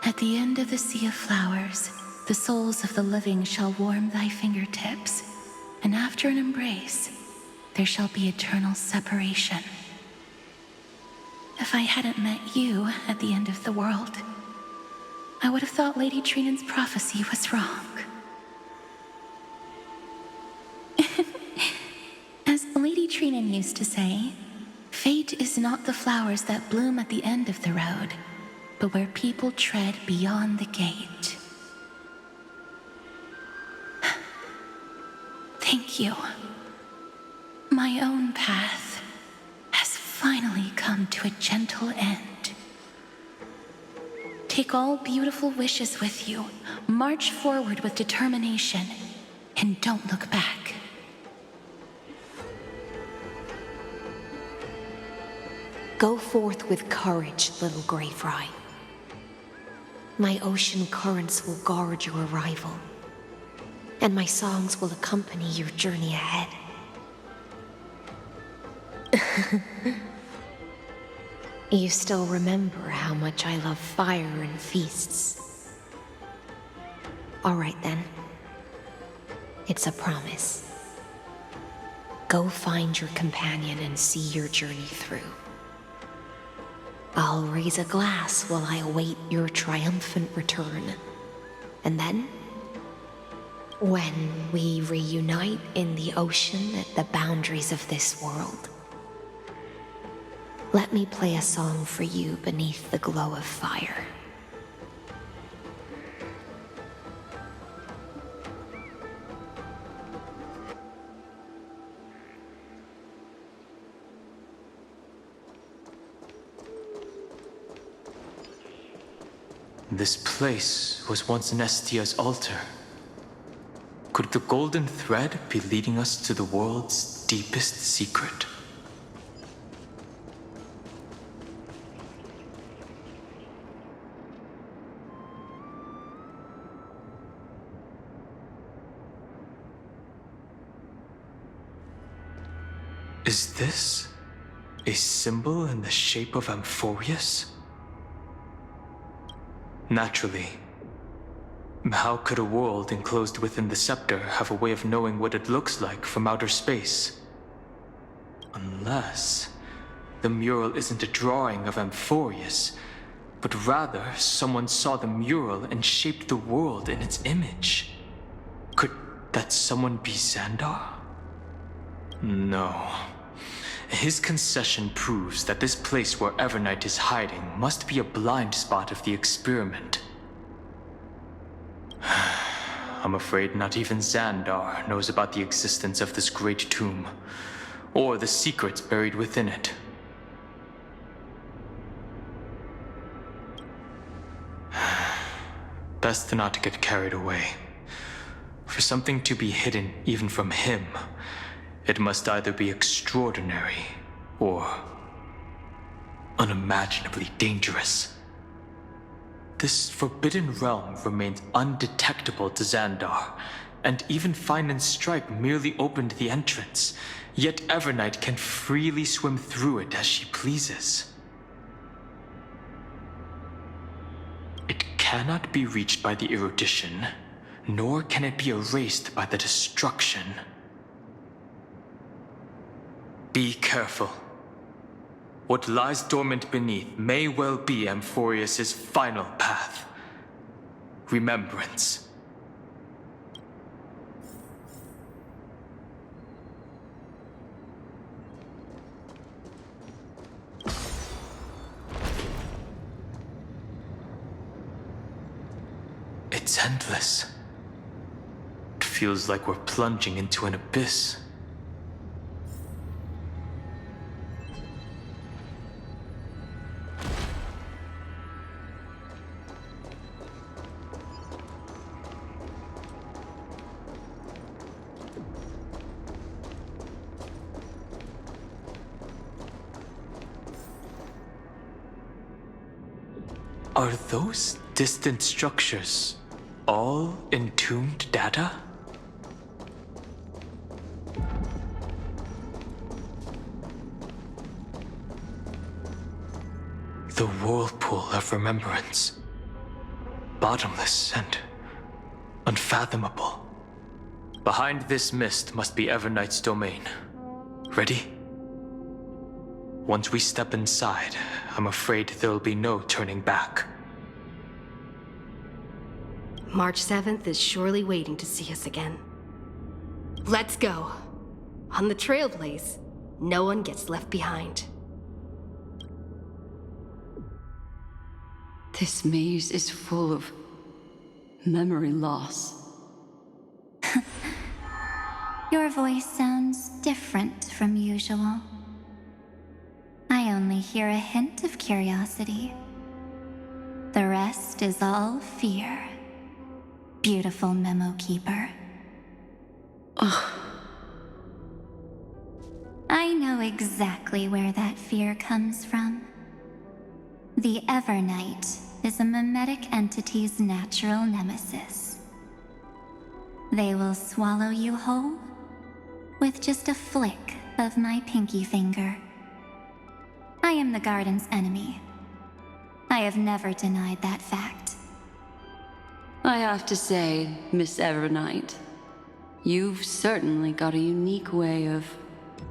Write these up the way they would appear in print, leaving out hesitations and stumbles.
At the end of the sea of flowers, the souls of the living shall warm thy fingertips, and after an embrace, there shall be eternal separation. If I hadn't met you at the end of the world, I would have thought Lady Trinan's prophecy was wrong. As Lady Trinan used to say, fate is not the flowers that bloom at the end of the road, but where people tread beyond the gate. Thank you. My own path has finally come to a gentle end. Take all beautiful wishes with you, march forward with determination, and don't look back. Go forth with courage, little Grey Fry. My ocean currents will guard your arrival, and my songs will accompany your journey ahead. You still remember how much I love fire and feasts. All right then. It's a promise. Go find your companion and see your journey through. I'll raise a glass while I await your triumphant return. And then, when we reunite in the ocean at the boundaries of this world, let me play a song for you beneath the glow of fire. This place was once Nestia's altar. Could the golden thread be leading us to the world's deepest secret? Is this a symbol in the shape of AMPHOREUS? Naturally. How could a world enclosed within the scepter have a way of knowing what it looks like from outer space? Unless the mural isn't a drawing of AMPHOREUS, but rather someone saw the mural and shaped the world in its image. Could that someone be Xandar? No. His concession proves that this place where Evernight is hiding must be a blind spot of the experiment. I'm afraid not even Xandar knows about the existence of this great tomb, or the secrets buried within it. Best not to get carried away. For something to be hidden even from him, it must either be extraordinary or unimaginably dangerous. This forbidden realm remains undetectable to Xandar, and even Fine and Stripe merely opened the entrance, yet Evernight can freely swim through it as she pleases. It cannot be reached by the erudition, nor can it be erased by the destruction. Be careful. What lies dormant beneath may well be AMPHOREUS' final path. Remembrance. It's endless. It feels like we're plunging into an abyss. Are those distant structures all entombed data? The whirlpool of remembrance. bottomless and unfathomable. Behind this mist must be Evernight's domain. Ready? Once we step inside, I'm afraid there'll be no turning back. March 7th is surely waiting to see us again. Let's go. On the Trailblaze, no one gets left behind. This maze is full of memory loss. Your voice sounds different from usual. I only hear a hint of curiosity. The rest is all fear. Beautiful memo keeper. I know exactly where that fear comes from. The Evernight is a mimetic entity's natural nemesis. They will swallow you whole with just a flick of my pinky finger. I am the garden's enemy. I have never denied that fact. I have to say, Miss Evernight, you've certainly got a unique way of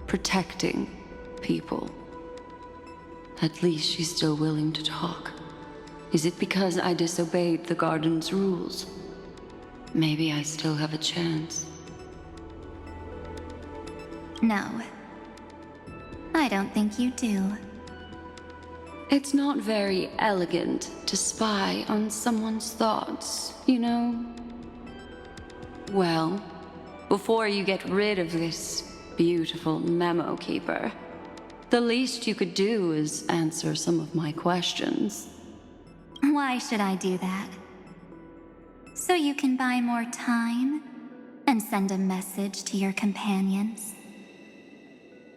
protecting people. At least she's still willing to talk. Is it because I disobeyed the garden's rules? Maybe I still have a chance. No. I don't think you do. It's not very elegant to spy on someone's thoughts, you know? Well, before you get rid of this beautiful memo keeper, the least you could do is answer some of my questions. Why should I do that? So you can buy more time and send a message to your companions?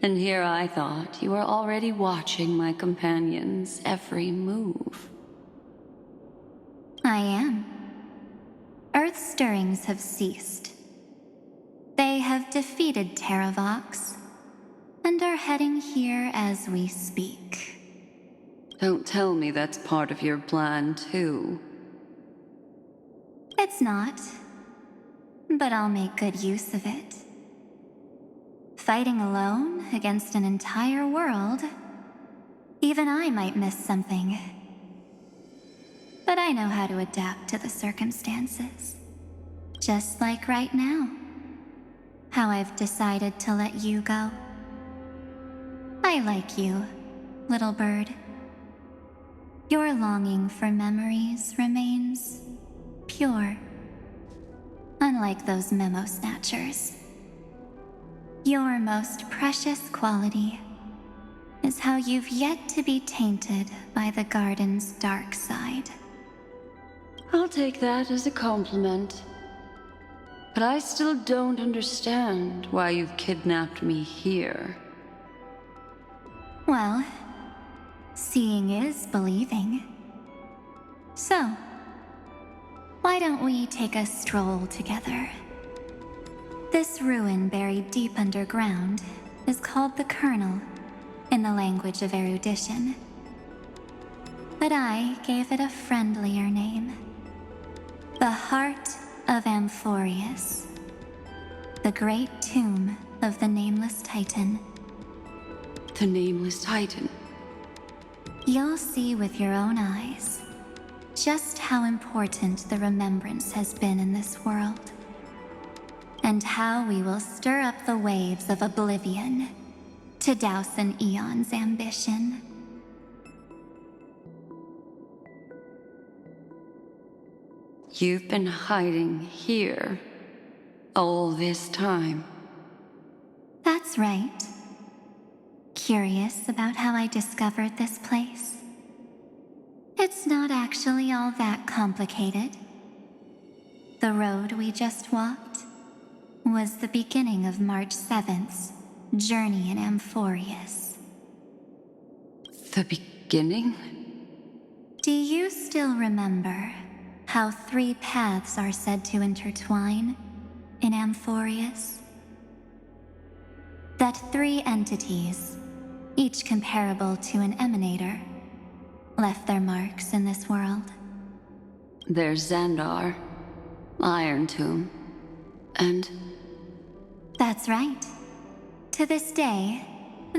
And here I thought you were already watching my companions' every move. I am. Earth's stirrings have ceased. They have defeated Terravox and are heading here as we speak. Don't tell me that's part of your plan, too. It's not, but I'll make good use of it. Fighting alone against an entire world, even I might miss something. But I know how to adapt to the circumstances. Just like right now. How I've decided to let you go. I like you, little bird. Your longing for memories remains pure. Unlike those memo snatchers. Your most precious quality is how you've yet to be tainted by the garden's dark side. I'll take that as a compliment. But I still don't understand why you've kidnapped me here. Well, seeing is believing. So, why don't we take a stroll together? This ruin buried deep underground is called the Kernel in the language of erudition. But I gave it a friendlier name. The Heart of AMPHOREUS. The great tomb of the Nameless Titan. The Nameless Titan. You'll see with your own eyes just how important the remembrance has been in this world. And how we will stir up the waves of oblivion to douse an eon's ambition. You've been hiding here all this time. That's right. Curious about how I discovered this place? It's not actually all that complicated. The road we just walked was the beginning of March 7th's journey in AMPHOREUS. The beginning? Do you still remember how 3 paths are said to intertwine in AMPHOREUS? That 3 entities, each comparable to an emanator, left their marks in this world. There's Xandar, Iron Tomb, and... That's right. To this day,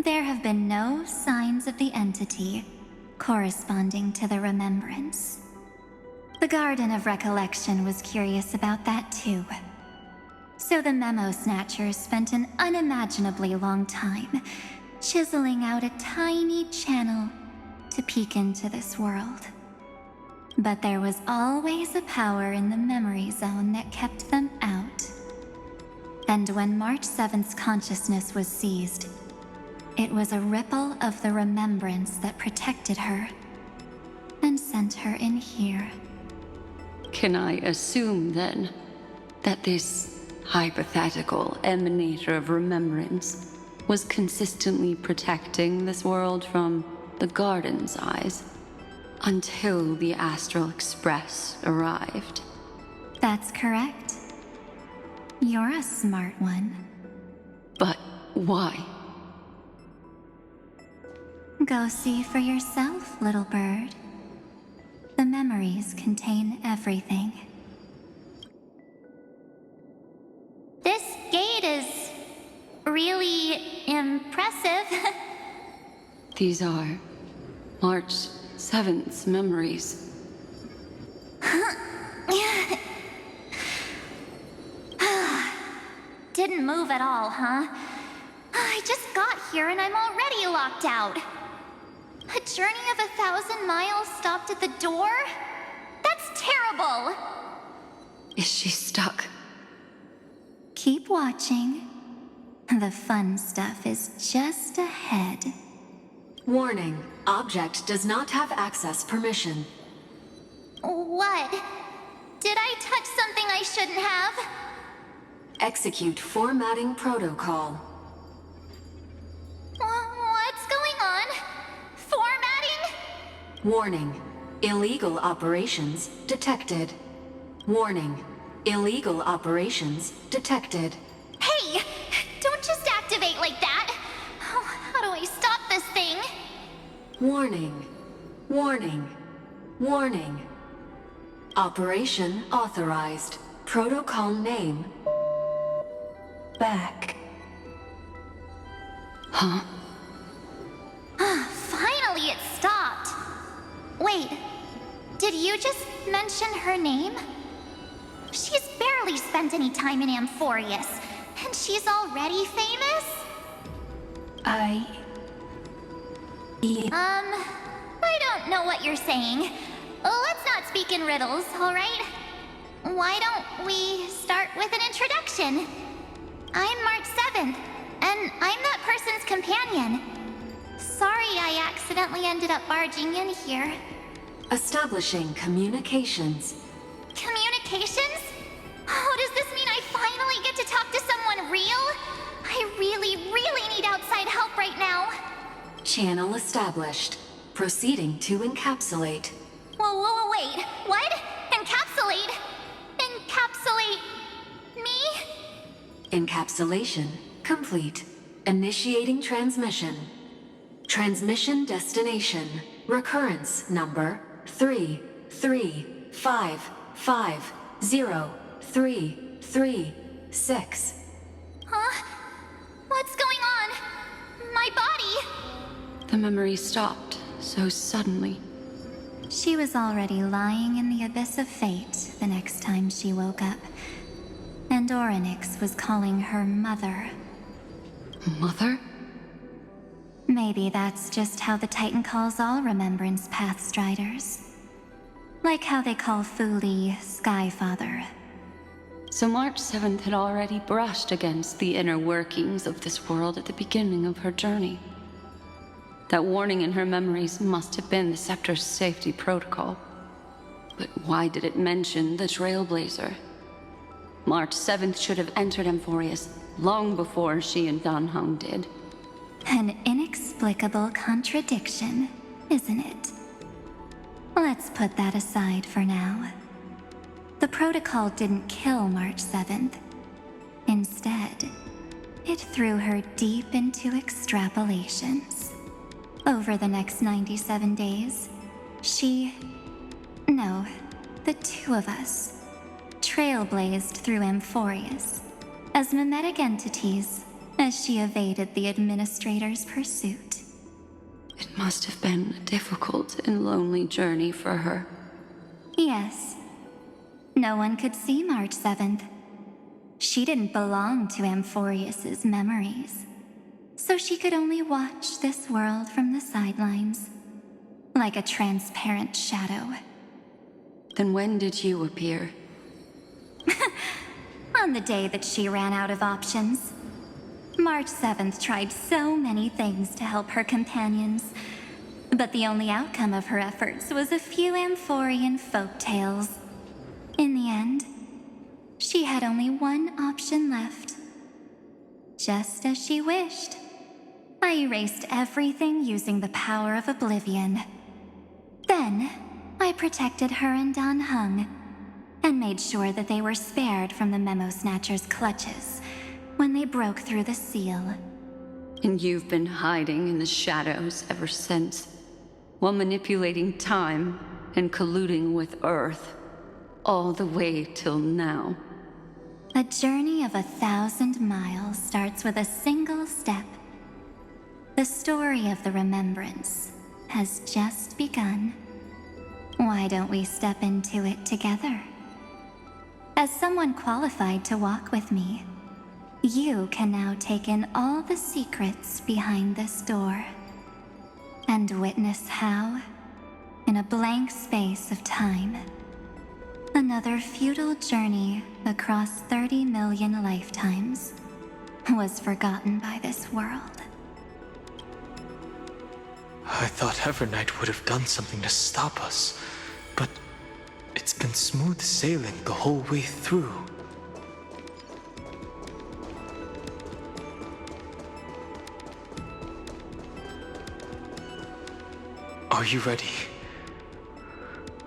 there have been no signs of the entity corresponding to the remembrance. The Garden of Recollection was curious about that too. So the Memo Snatchers spent an unimaginably long time chiseling out a tiny channel to peek into this world. But there was always a power in the memory zone that kept them out. And when March 7th's consciousness was seized, it was a ripple of the remembrance that protected her and sent her in here. Can I assume, then, that this hypothetical emanator of remembrance was consistently protecting this world from the Garden's eyes until the Astral Express arrived? That's correct. You're a smart one. But why? Go see for yourself, little bird. The memories contain everything. This gate is really impressive. These are March 7th's memories. Didn't move at all, huh? I just got here and I'm already locked out. A journey of 1,000 miles stopped at the door? That's terrible! Is she stuck? Keep watching. The fun stuff is just ahead. Warning. Object does not have access permission. What? Did I touch something I shouldn't have? Execute formatting protocol. What's going on? Formatting? Warning. Illegal operations detected. Warning. Illegal operations detected. Hey! Don't just activate like that! Oh, how do I stop this thing? Warning. Warning. Warning. Operation authorized. Protocol name. Back. Huh? Finally it stopped! Wait, did you just mention her name? She's barely spent any time in AMPHOREUS, and she's already famous? I don't know what you're saying. Let's not speak in riddles, alright? Why don't we start with an introduction? I'm March 7th, and I'm that person's companion. Sorry I accidentally ended up barging in here. establishing communications. Communications? Oh, does this mean I finally get to talk to someone real? I really need outside help right now. Channel established. Proceeding to encapsulate. Whoa, wait. What? Encapsulate? Encapsulate me? Encapsulation complete. Initiating transmission. Transmission destination. Recurrence number 335503336. Huh? What's going on? My body? The memory stopped so suddenly. She was already lying in the abyss of fate the next time she woke up. And Orynyx was calling her mother. Mother? Maybe that's just how the Titan calls all Remembrance Pathstriders. Like how they call Thule Skyfather. So March 7th had already brushed against the inner workings of this world at the beginning of her journey. That warning in her memories must have been the Scepter's safety protocol. But why did it mention the Trailblazer? March 7th should have entered AMPHOREUS long before she and Danhung did. An inexplicable contradiction, isn't it? Let's put that aside for now. The protocol didn't kill March 7th. Instead, it threw her deep into extrapolations. Over the next 97 days, the two of us trailblazed through AMPHOREUS as mimetic entities as she evaded the administrator's pursuit. It must have been a difficult and lonely journey for her. Yes. No one could see March 7th. She didn't belong to AMPHOREUS's memories, so she could only watch this world from the sidelines, like a transparent shadow. Then when did you appear? On the day that she ran out of options. March 7th tried so many things to help her companions, but the only outcome of her efforts was a few Amphorean folk tales. In the end, she had only one option left. Just as she wished, I erased everything using the power of oblivion. Then, I protected her and Dan Heng, and made sure that they were spared from the Memo Snatcher's clutches when they broke through the seal. And you've been hiding in the shadows ever since, while manipulating time and colluding with Earth, all the way till now. A journey of 1,000 miles starts with a single step. The story of the remembrance has just begun. Why don't we step into it together? As someone qualified to walk with me, you can now take in all the secrets behind this door, and witness how, in a blank space of time, another futile journey across 30 million lifetimes was forgotten by this world. I thought Evernight would have done something to stop us, but it's been smooth sailing the whole way through. Are you ready?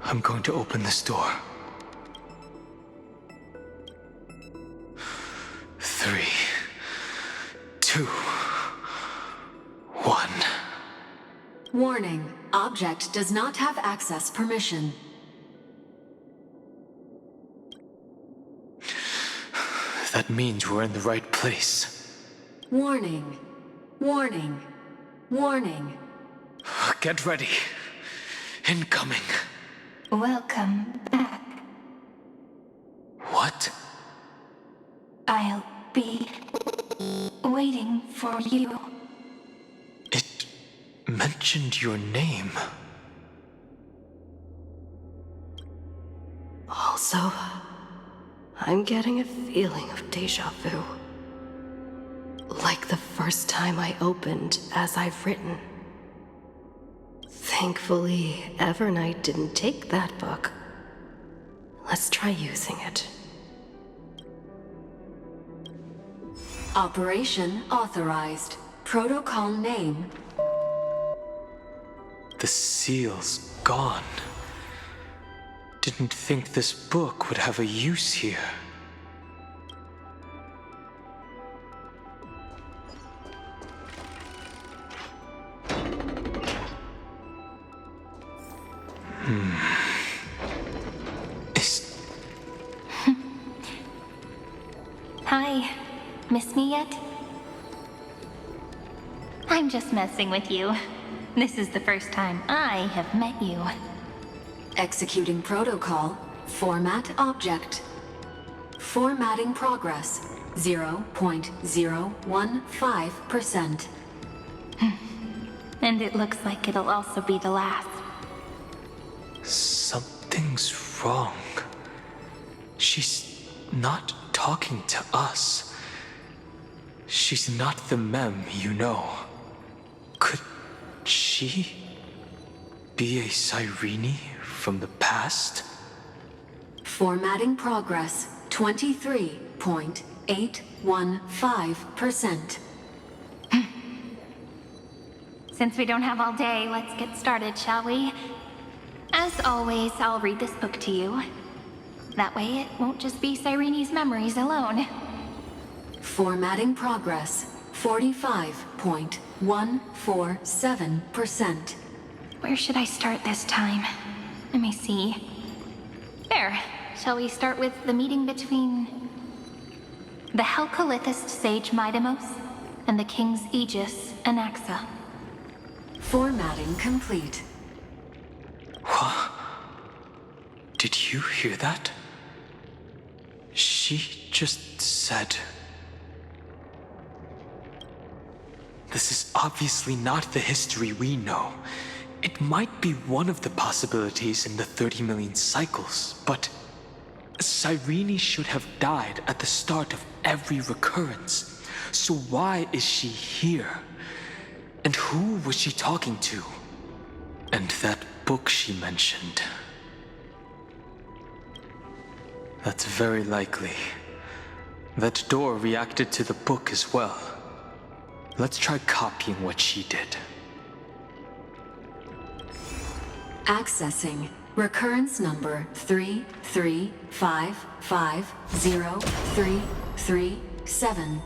I'm going to open this door. 3, 2, 1. Warning. Object does not have access permission. That means we're in the right place. Warning. Warning. Warning. Get ready. Incoming. Welcome back. What? I'll be waiting for you. It mentioned your name. Also, I'm getting a feeling of deja vu. Like the first time I opened as I've written. Thankfully, Evernight didn't take that book. Let's try using it. Operation authorized. Protocol name. The seal's gone. Didn't think this book would have a use here. Hi. Miss me yet? I'm just messing with you. This is the first time I have met you. Executing protocol. Format object. Formatting progress. 0.015%. And it looks like it'll also be the last. Something's wrong. She's not talking to us. She's not the mem, you know. Could she be a Cyrene from the past? Formatting progress. 23.815%. Since we don't have all day, let's get started, shall we? As always, I'll read this book to you. That way it won't just be Cyrene's memories alone. Formatting progress. 45.147%. Where should I start this time? Let me see. There. Shall we start with the meeting between the Helcolithist sage Midamos and the King's Aegis, Anaxa? Formatting complete. What? Did you hear that? She just said... This is obviously not the history we know. It might be one of the possibilities in the 30 million cycles, but... Cyrene should have died at the start of every recurrence. So why is she here? And who was she talking to? And that book she mentioned. That's very likely. That door reacted to the book as well. Let's try copying what she did. Accessing recurrence number 335503337.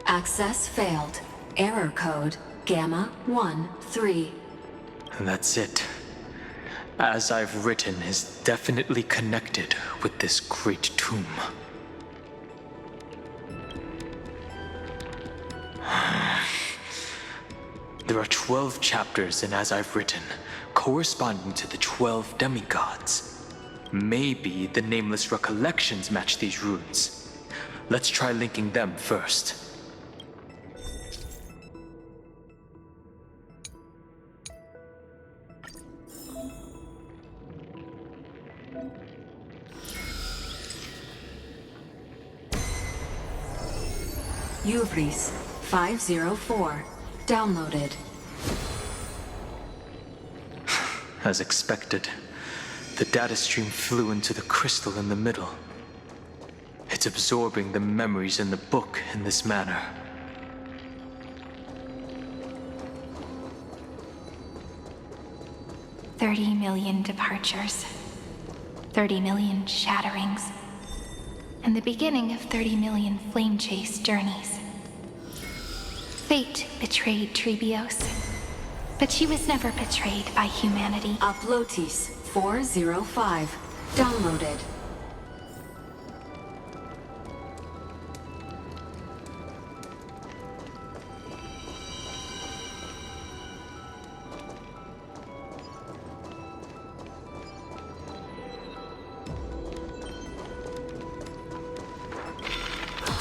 Access failed. Error code Gamma 13. That's it. As I've written is definitely connected with this great tomb. There are 12 chapters in As I've Written, corresponding to the 12 demigods. Maybe the nameless recollections match these runes. Let's try linking them first. Uvris 504. Downloaded. As expected, the data stream flew into the crystal in the middle. It's absorbing the memories in the book in this manner. $30 million departures, 30 million shatterings, and the beginning of 30 million flame chase journeys. Fate betrayed Trebios, but she was never betrayed by humanity. Uplotis 405. Downloaded.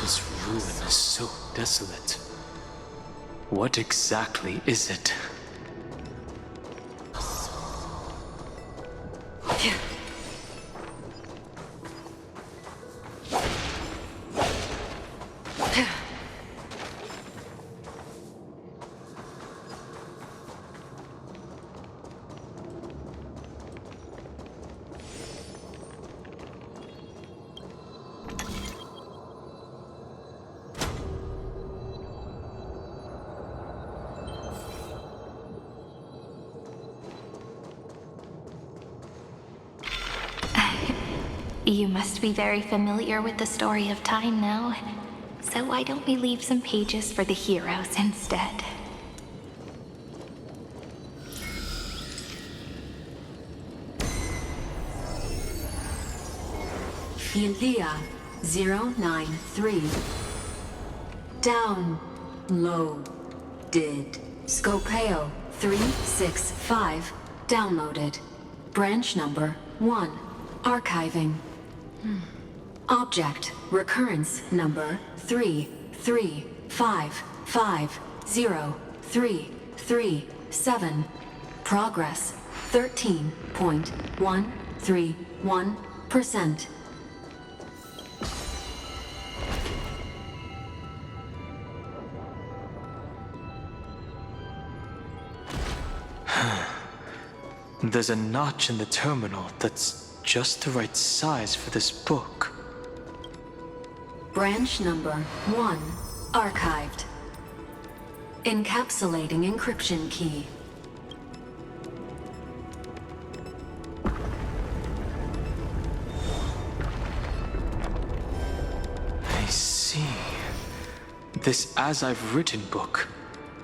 This ruin is so desolate. What exactly is it? You must be very familiar with the story of time now, so why don't we leave some pages for the heroes instead? Ilia 093. Downloaded. Scopeo 365. Downloaded. Branch number 1. Archiving. Object recurrence number 335503337. Progress 13.131%. There's a notch in the terminal that's just the right size for this book. Branch number 1 archived. Encapsulating encryption key. I see. This As I've Written book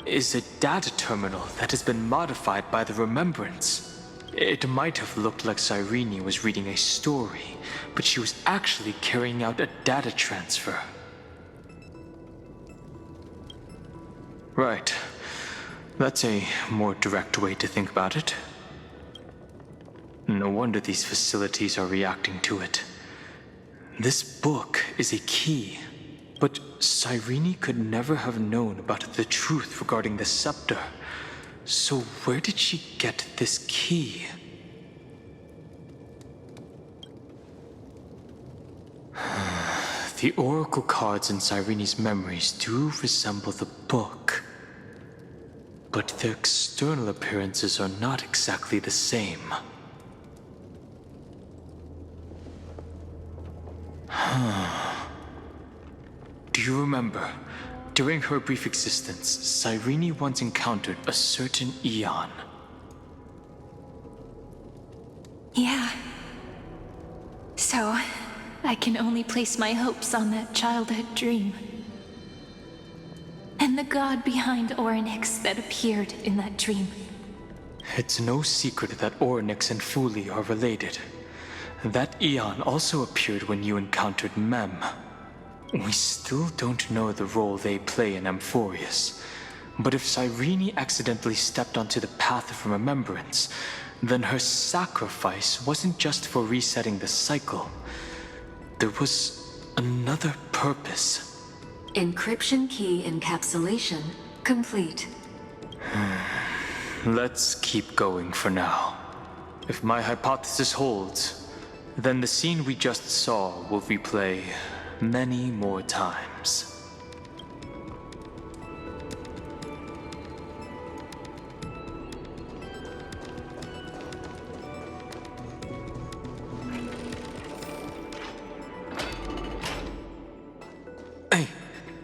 is a data terminal that has been modified by the Remembrance. It might have looked like Cyrene was reading a story, but she was actually carrying out a data transfer. Right. That's a more direct way to think about it. No wonder these facilities are reacting to it. This book is a key, but Cyrene could never have known about the truth regarding the scepter. So where did she get this key? The oracle cards in Cyrene's memories do resemble the book, but their external appearances are not exactly the same. Do you remember, during her brief existence, Cyrene once encountered a certain Eon? Yeah. So, I can only place my hopes on that childhood dream. And the god behind Orynyx that appeared in that dream. It's no secret that Orynyx and Fuli are related. That Eon also appeared when you encountered Mem. We still don't know the role they play in AMPHOREUS. But if Cyrene accidentally stepped onto the path of remembrance, then her sacrifice wasn't just for resetting the cycle. There was another purpose. Encryption key encapsulation complete. Let's keep going for now. If my hypothesis holds, then the scene we just saw will replay many more times. Hey,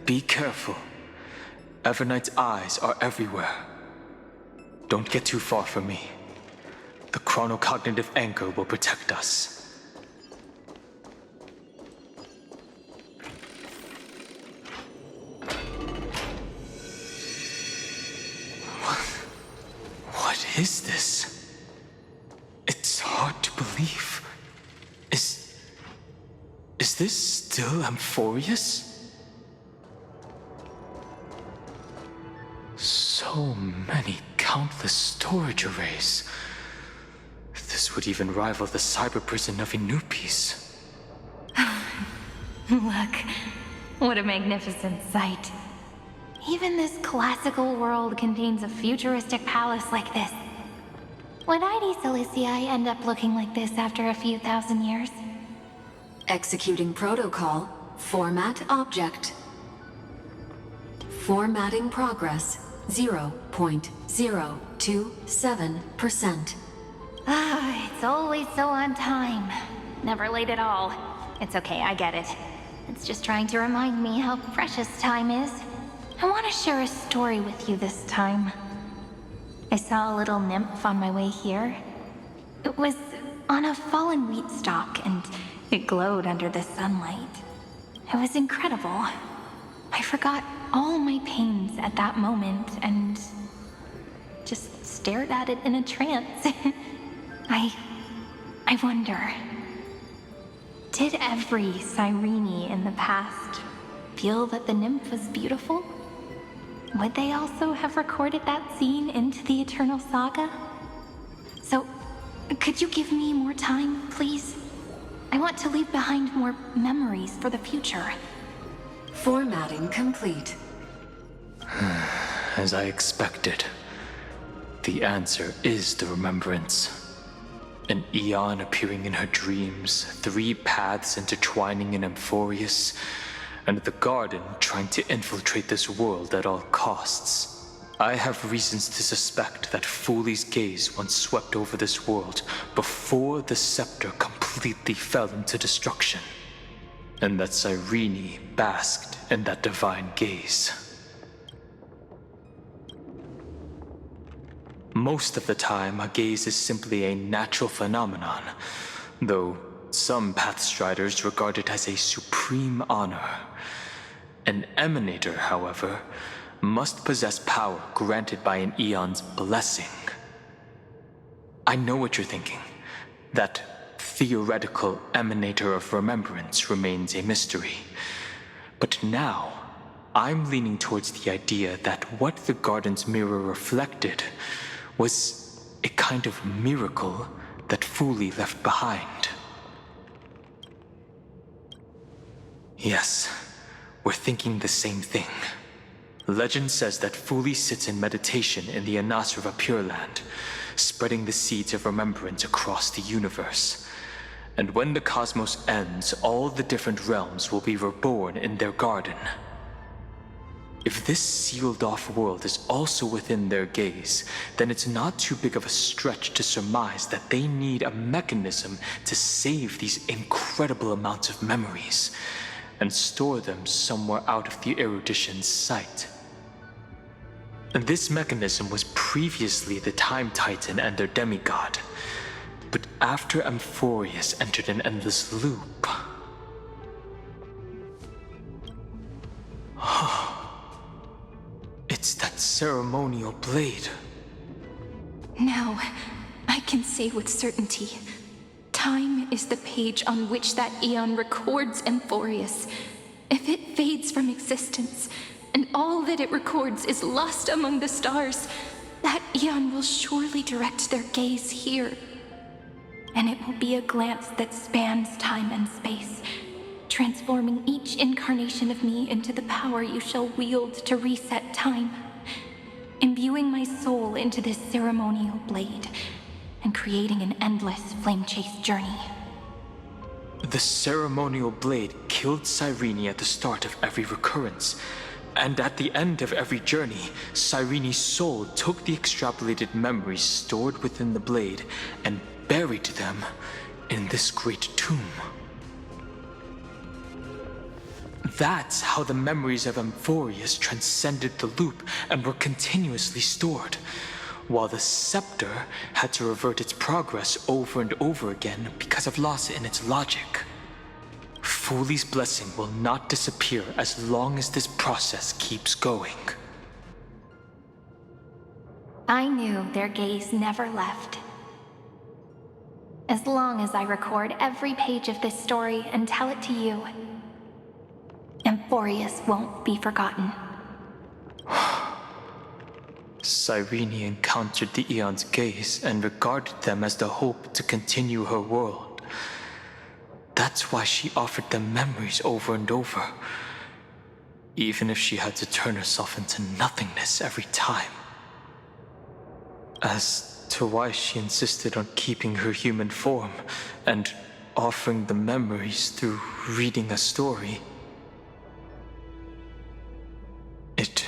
be careful. Everknight's eyes are everywhere. Don't get too far from me. The chronocognitive anchor will protect us. What is this? It's hard to believe. Is this still AMPHOREUS? So many countless storage arrays. This would even rival the cyber prison of Inupis. Look, what a magnificent sight. Even this classical world contains a futuristic palace like this. Would ID Silicii end up looking like this after a few thousand years? Executing protocol. Format object. Formatting progress 0.027%. It's always so on time. Never late at all. It's okay, I get it. It's just trying to remind me how precious time is. I want to share a story with you this time. I saw a little nymph on my way here. It was on a fallen wheat stalk, and it glowed under the sunlight. It was incredible. I forgot all my pains at that moment and just stared at it in a trance. I wonder, did every Cyrene in the past feel that the nymph was beautiful? Would they also have recorded that scene into the Eternal Saga? So, could you give me more time, please? I want to leave behind more memories for the future. Formatting complete. As I expected, the answer is the remembrance. An Eon appearing in her dreams, 3 paths intertwining in AMPHOREUS, and the Garden trying to infiltrate this world at all costs. I have reasons to suspect that Fuli's gaze once swept over this world before the scepter completely fell into destruction, and that Cyrene basked in that divine gaze. Most of the time, a gaze is simply a natural phenomenon, though some Pathstriders regard it as a supreme honor. An Emanator, however, must possess power granted by an Eon's blessing. I know what you're thinking. That theoretical emanator of remembrance remains a mystery. But now, I'm leaning towards the idea that what the garden's mirror reflected was a kind of miracle that Fuli left behind. Yes, we're thinking the same thing. Legend says that Fuli sits in meditation in the Anasrava Pure Land, spreading the seeds of remembrance across the universe. And when the cosmos ends, all the different realms will be reborn in their garden. If this sealed-off world is also within their gaze, then it's not too big of a stretch to surmise that they need a mechanism to save these incredible amounts of memories and store them somewhere out of the erudition's sight. And this mechanism was previously the Time Titan and their demigod. But after AMPHOREUS entered an endless loop... It's that ceremonial blade. Now, I can say with certainty, time is the page on which that eon records AMPHOREUS. If it fades from existence, and all that it records is lost among the stars, that eon will surely direct their gaze here. And it will be a glance that spans time and space, transforming each incarnation of me into the power you shall wield to reset time, imbuing my soul into this ceremonial blade, and creating an endless flame-chased journey. The ceremonial blade killed Cyrene at the start of every recurrence, and at the end of every journey, Cyrene's soul took the extrapolated memories stored within the blade and buried them in this great tomb. That's how the memories of AMPHOREUS transcended the loop and were continuously stored, while the scepter had to revert its progress over and over again because of loss in its logic. Fuli's blessing will not disappear as long as this process keeps going. I knew their gaze never left. As long as I record every page of this story and tell it to you, AMPHOREUS won't be forgotten. Cyrene encountered the Eon's gaze and regarded them as the hope to continue her world. That's why she offered them memories over and over, even if she had to turn herself into nothingness every time. As to why she insisted on keeping her human form and offering the memories through reading a story, it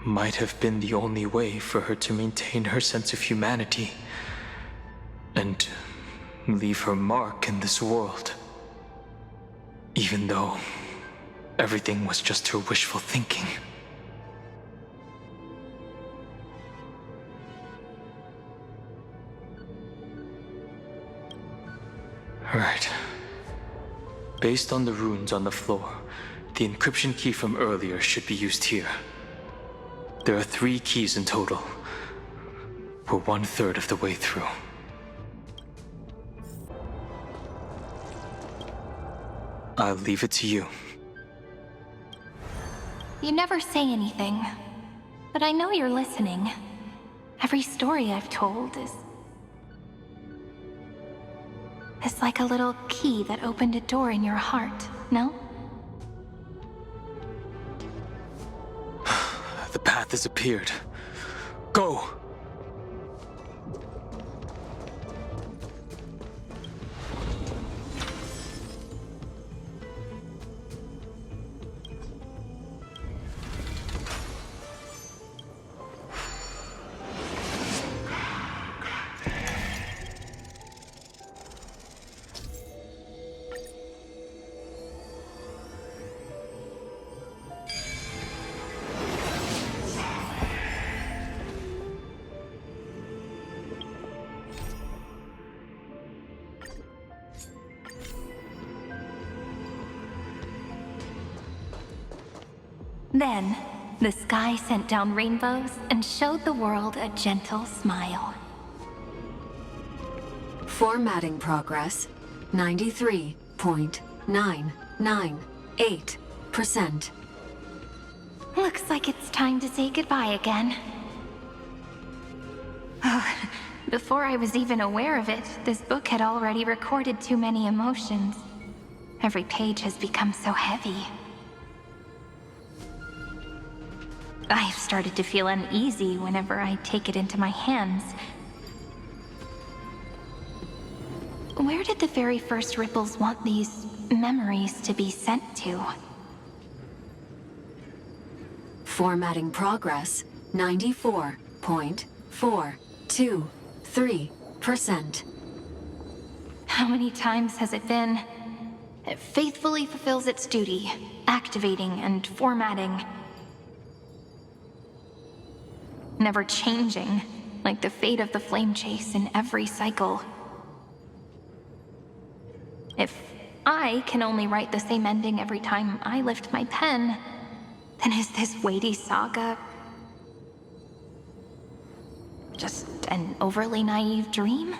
might have been the only way for her to maintain her sense of humanity and leave her mark in this world. Even though everything was just her wishful thinking. Right. Based on the runes on the floor, the encryption key from earlier should be used here. There are 3 keys in total. We're 1/3 of the way through. I'll leave it to you. You never say anything, but I know you're listening. Every story I've told is like a little key that opened a door in your heart, no? The path has appeared. Go! Then, the sky sent down rainbows and showed the world a gentle smile. Formatting progress 93.998%. Looks like it's time to say goodbye again. Oh, before I was even aware of it, this book had already recorded too many emotions. Every page has become so heavy. I've started to feel uneasy whenever I take it into my hands. Where did the very first ripples want these memories to be sent to? Formatting progress 94.423%. How many times has it been? It faithfully fulfills its duty, activating and formatting. Never changing, like the fate of the flame chase in every cycle. If I can only write the same ending every time I lift my pen, then is this weighty saga just an overly naive dream?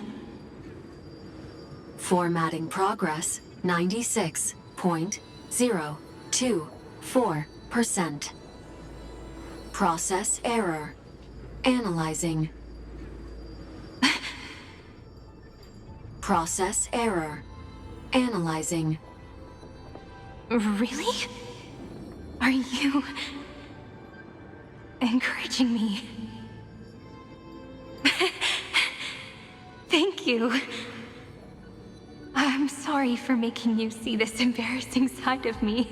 Formatting progress 96.024%. Process error. Analyzing. Process error. Analyzing. Really? Are you encouraging me? Thank you. I'm sorry for making you see this embarrassing side of me.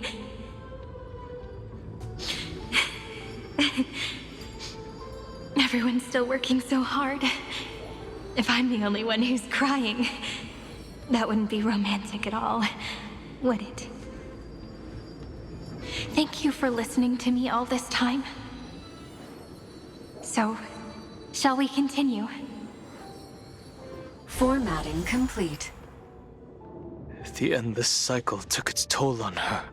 Everyone's still working so hard. If I'm the only one who's crying, that wouldn't be romantic at all, would it? Thank you for listening to me all this time. So, shall we continue? Formatting complete. The endless cycle took its toll on her.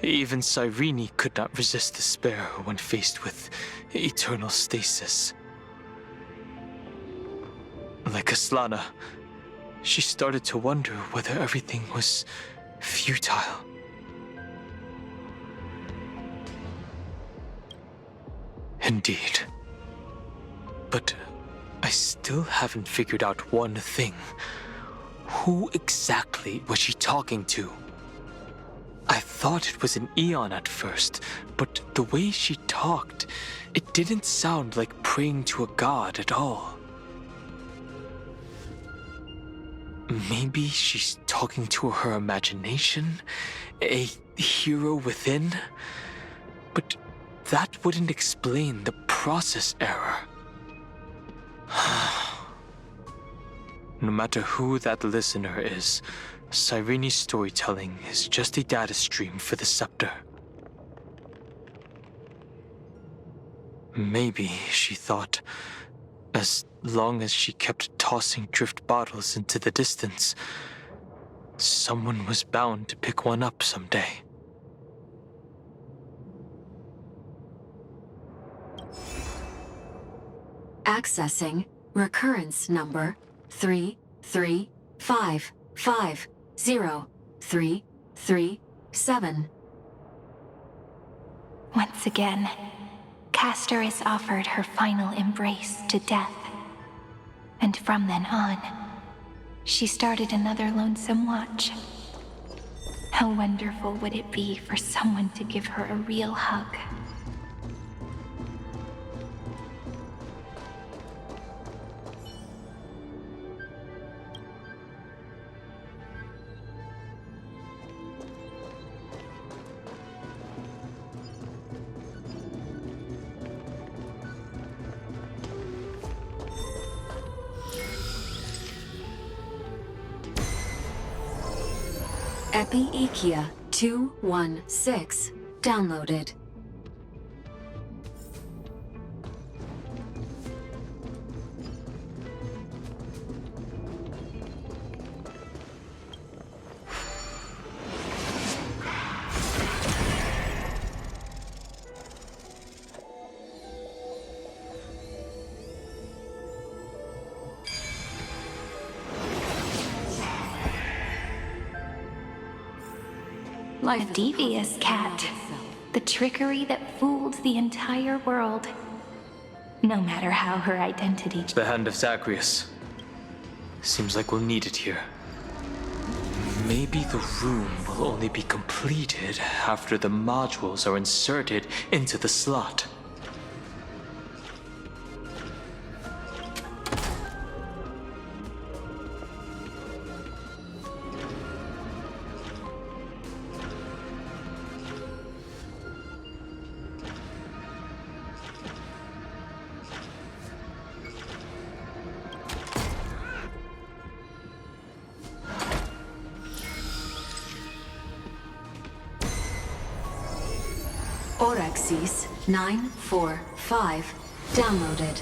Even Cyrene could not resist despair when faced with eternal stasis. Like Aslana, she started to wonder whether everything was futile. Indeed. But I still haven't figured out one thing. Who exactly was she talking to? I thought it was an Aeon at first, but the way she talked, it didn't sound like praying to a god at all. Maybe she's talking to her imagination, a hero within? But that wouldn't explain the process error. No matter who that listener is, Cyrene's storytelling is just a data stream for the Scepter. Maybe, she thought, as long as she kept tossing drift bottles into the distance, someone was bound to pick one up someday. Accessing recurrence number 335503337. Once again, Castor is offered her final embrace to death. And from then on, she started another lonesome watch. How wonderful would it be for someone to give her a real hug? Epi-Ikia 216 downloaded. A devious cat. The trickery that fooled the entire world. No matter how her identity. The hand of Zagreus. Seems like we'll need it here. Maybe the room will only be completed after the modules are inserted into the slot. Orexis 945 downloaded.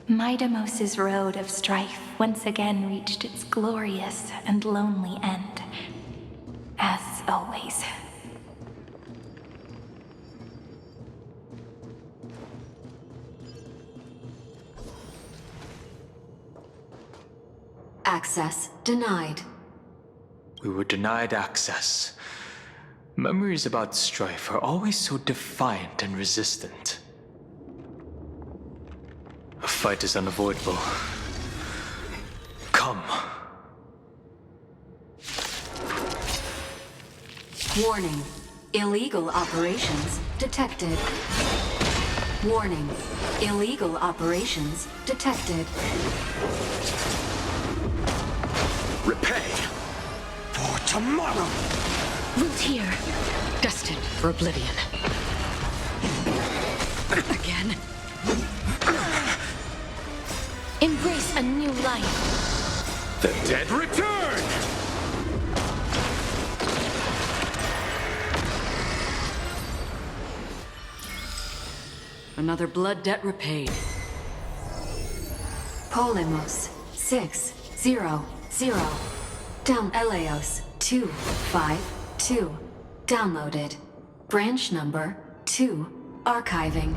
Midamos's road of strife once again reached its glorious and lonely end. As always. Access denied. We were denied access. Memories about strife are always so defiant and resistant. A fight is unavoidable. Come. Warning. Illegal operations detected. Warning. Illegal operations detected. Repay for tomorrow. Root here, destined for oblivion. Again. Embrace a new life. The dead return! Another blood debt repaid. Polemos 600. Down Eleos 252. Downloaded. Branch number 2. Archiving.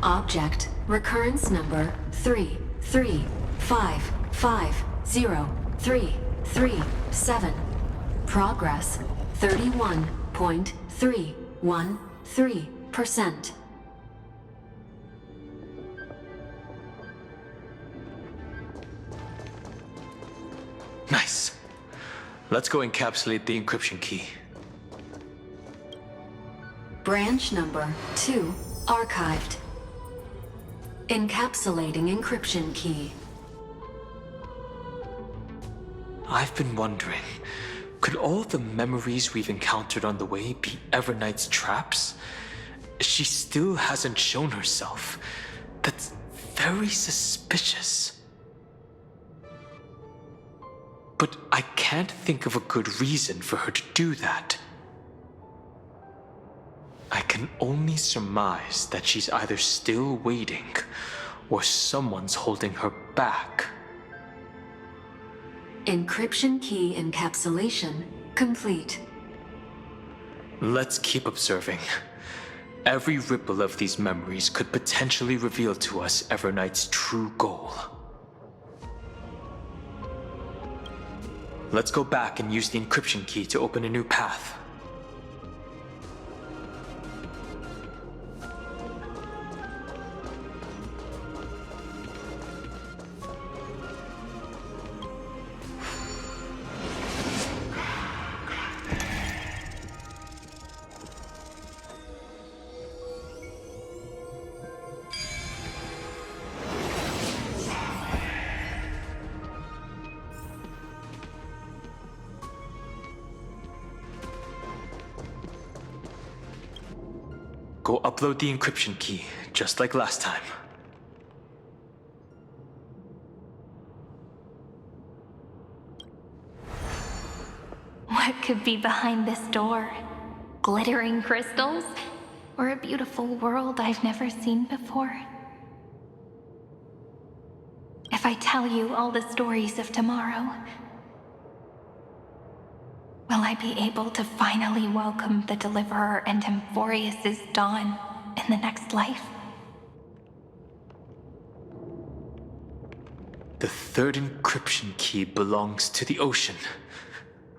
Object recurrence number 335503337. Progress 31.313%. Nice. Let's go encapsulate the encryption key. Branch number 2 archived. Encapsulating encryption key. I've been wondering, could all the memories we've encountered on the way be Everknight's traps? She still hasn't shown herself. That's very suspicious. But I can't think of a good reason for her to do that. I can only surmise that she's either still waiting, or someone's holding her back. Encryption key encapsulation complete. Let's keep observing. Every ripple of these memories could potentially reveal to us Everknight's true goal. Let's go back and use the encryption key to open a new path. Go upload the encryption key, just like last time. What could be behind this door? Glittering crystals? Or a beautiful world I've never seen before? If I tell you all the stories of tomorrow, Will I be able to finally welcome the Deliverer and AMPHOREUS' dawn in the next life? The third encryption key belongs to the ocean.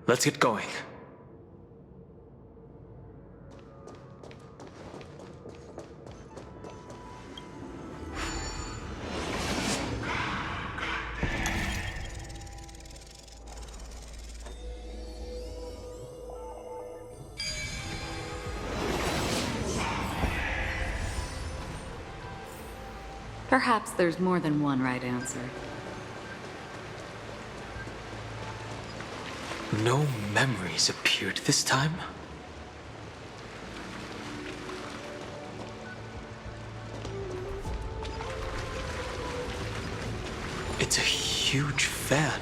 Let's get going. Perhaps there's more than one right answer. No memories appeared this time. It's a huge fan.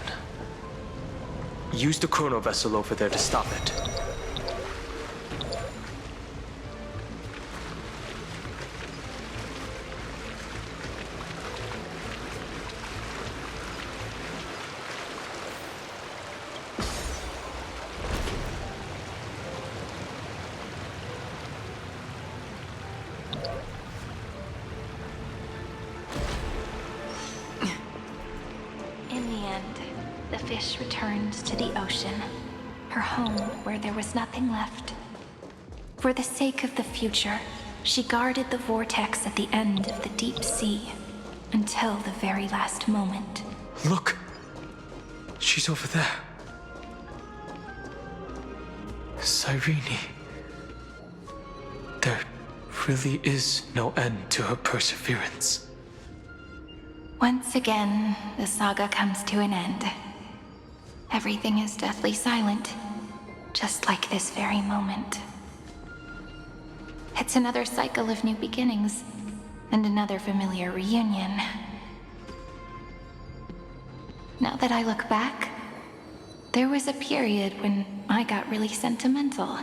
Use the chrono vessel over there to stop it. In the end, the fish returned to the ocean, her home where there was nothing left. For the sake of the future, she guarded the vortex at the end of the deep sea until the very last moment. Look! She's over there. Cyrene. There really is no end to her perseverance. Once again, the saga comes to an end. Everything is deathly silent, just like this very moment. It's another cycle of new beginnings, and another familiar reunion. Now that I look back, there was a period when I got really sentimental.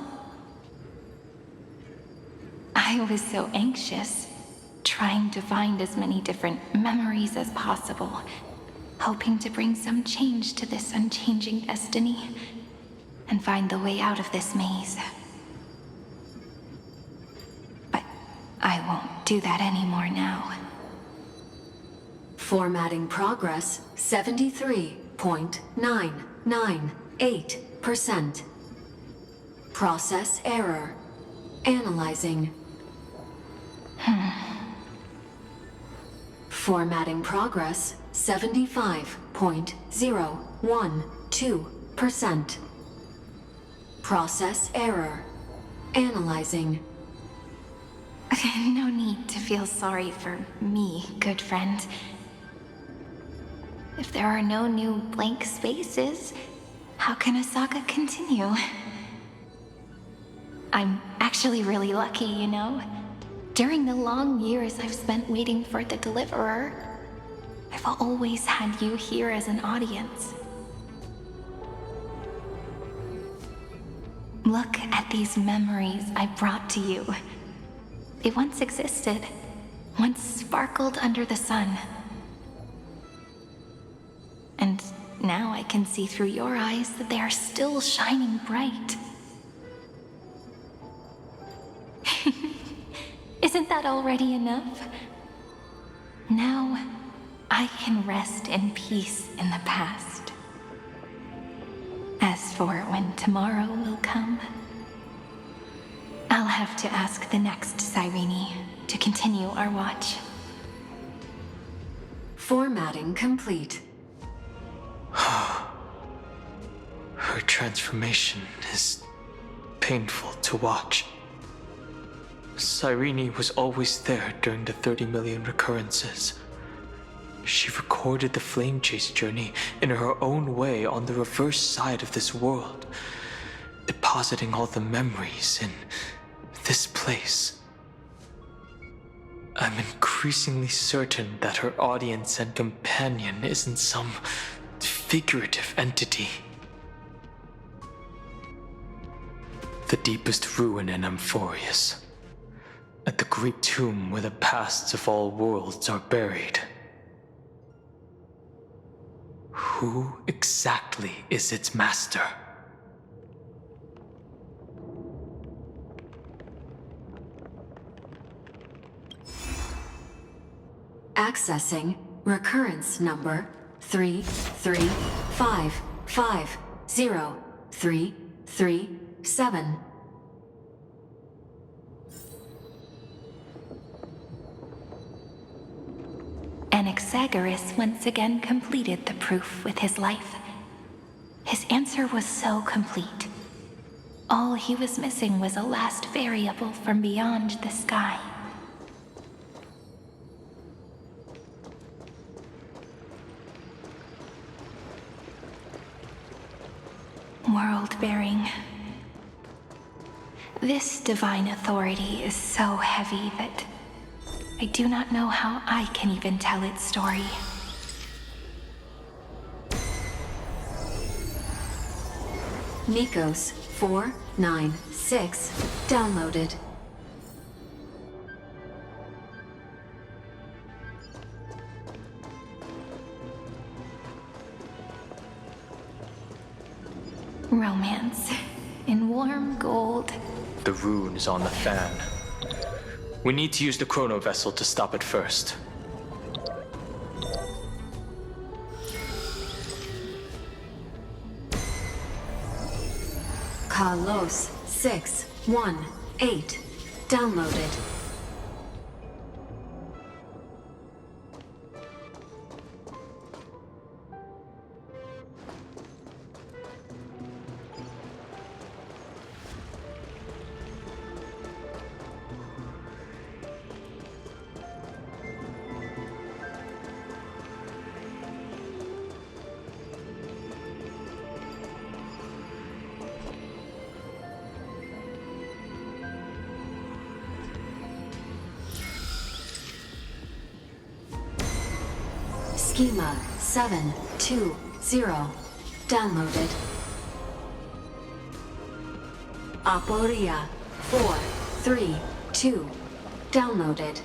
I was so anxious, trying to find as many different memories as possible, hoping to bring some change to this unchanging destiny, and find the way out of this maze. But I won't do that anymore now. Formatting progress 73.998%. Process error. Analyzing. Formatting progress 75.012%. Process error. Analyzing. No need to feel sorry for me, good friend. If there are no new blank spaces, how can a saga continue? I'm actually really lucky, you know? During the long years I've spent waiting for the Deliverer, I've always had you here as an audience. Look at these memories I brought to you. They once existed, once sparkled under the sun. And now I can see through your eyes that they are still shining bright. Isn't that already enough? Now, I can rest in peace in the past. As for when tomorrow will come, I'll have to ask the next Cyrene to continue our watch. Formatting complete. Her transformation is painful to watch. Cyrene was always there during the 30 million recurrences. She recorded the Flame Chase journey in her own way on the reverse side of this world, depositing all the memories in this place. I'm increasingly certain that her audience and companion isn't some figurative entity. The deepest ruin in AMPHOREUS, at the great tomb where the pasts of all worlds are buried. Who exactly is its master? Accessing recurrence number 335503337. Anaxagoras once again completed the proof with his life. His answer was so complete. All he was missing was a last variable from beyond the sky. World-bearing. This divine authority is so heavy that I do not know how I can even tell its story. Nikos 496 downloaded. Romance in warm gold. The rune is on the fan. We need to use the chrono vessel to stop it first. Kalos 618 downloaded. Schema 720 downloaded. Aporia 432 downloaded.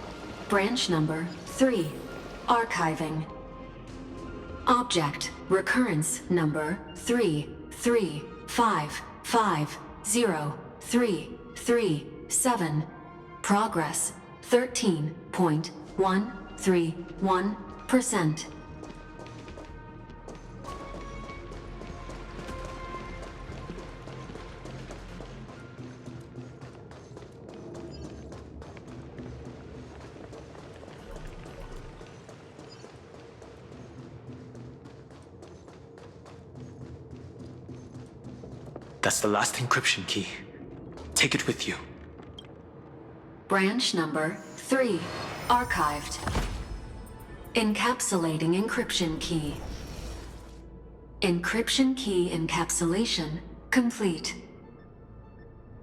Branch number 3 archiving. Object recurrence number 335503337. Progress 13.131%. That's the last encryption key. Take it with you. Branch number 3 archived. Encapsulating encryption key. Encryption key encapsulation complete.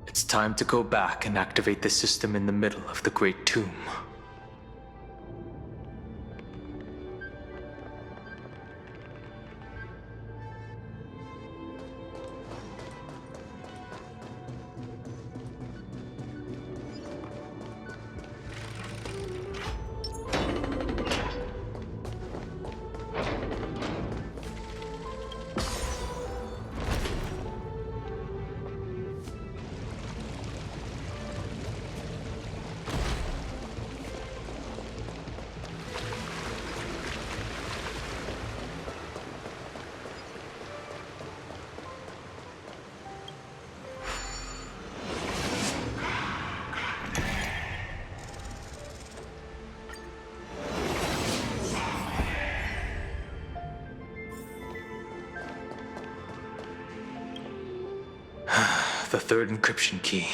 It's time to go back and activate the system in the middle of the Great Tomb. The third encryption key.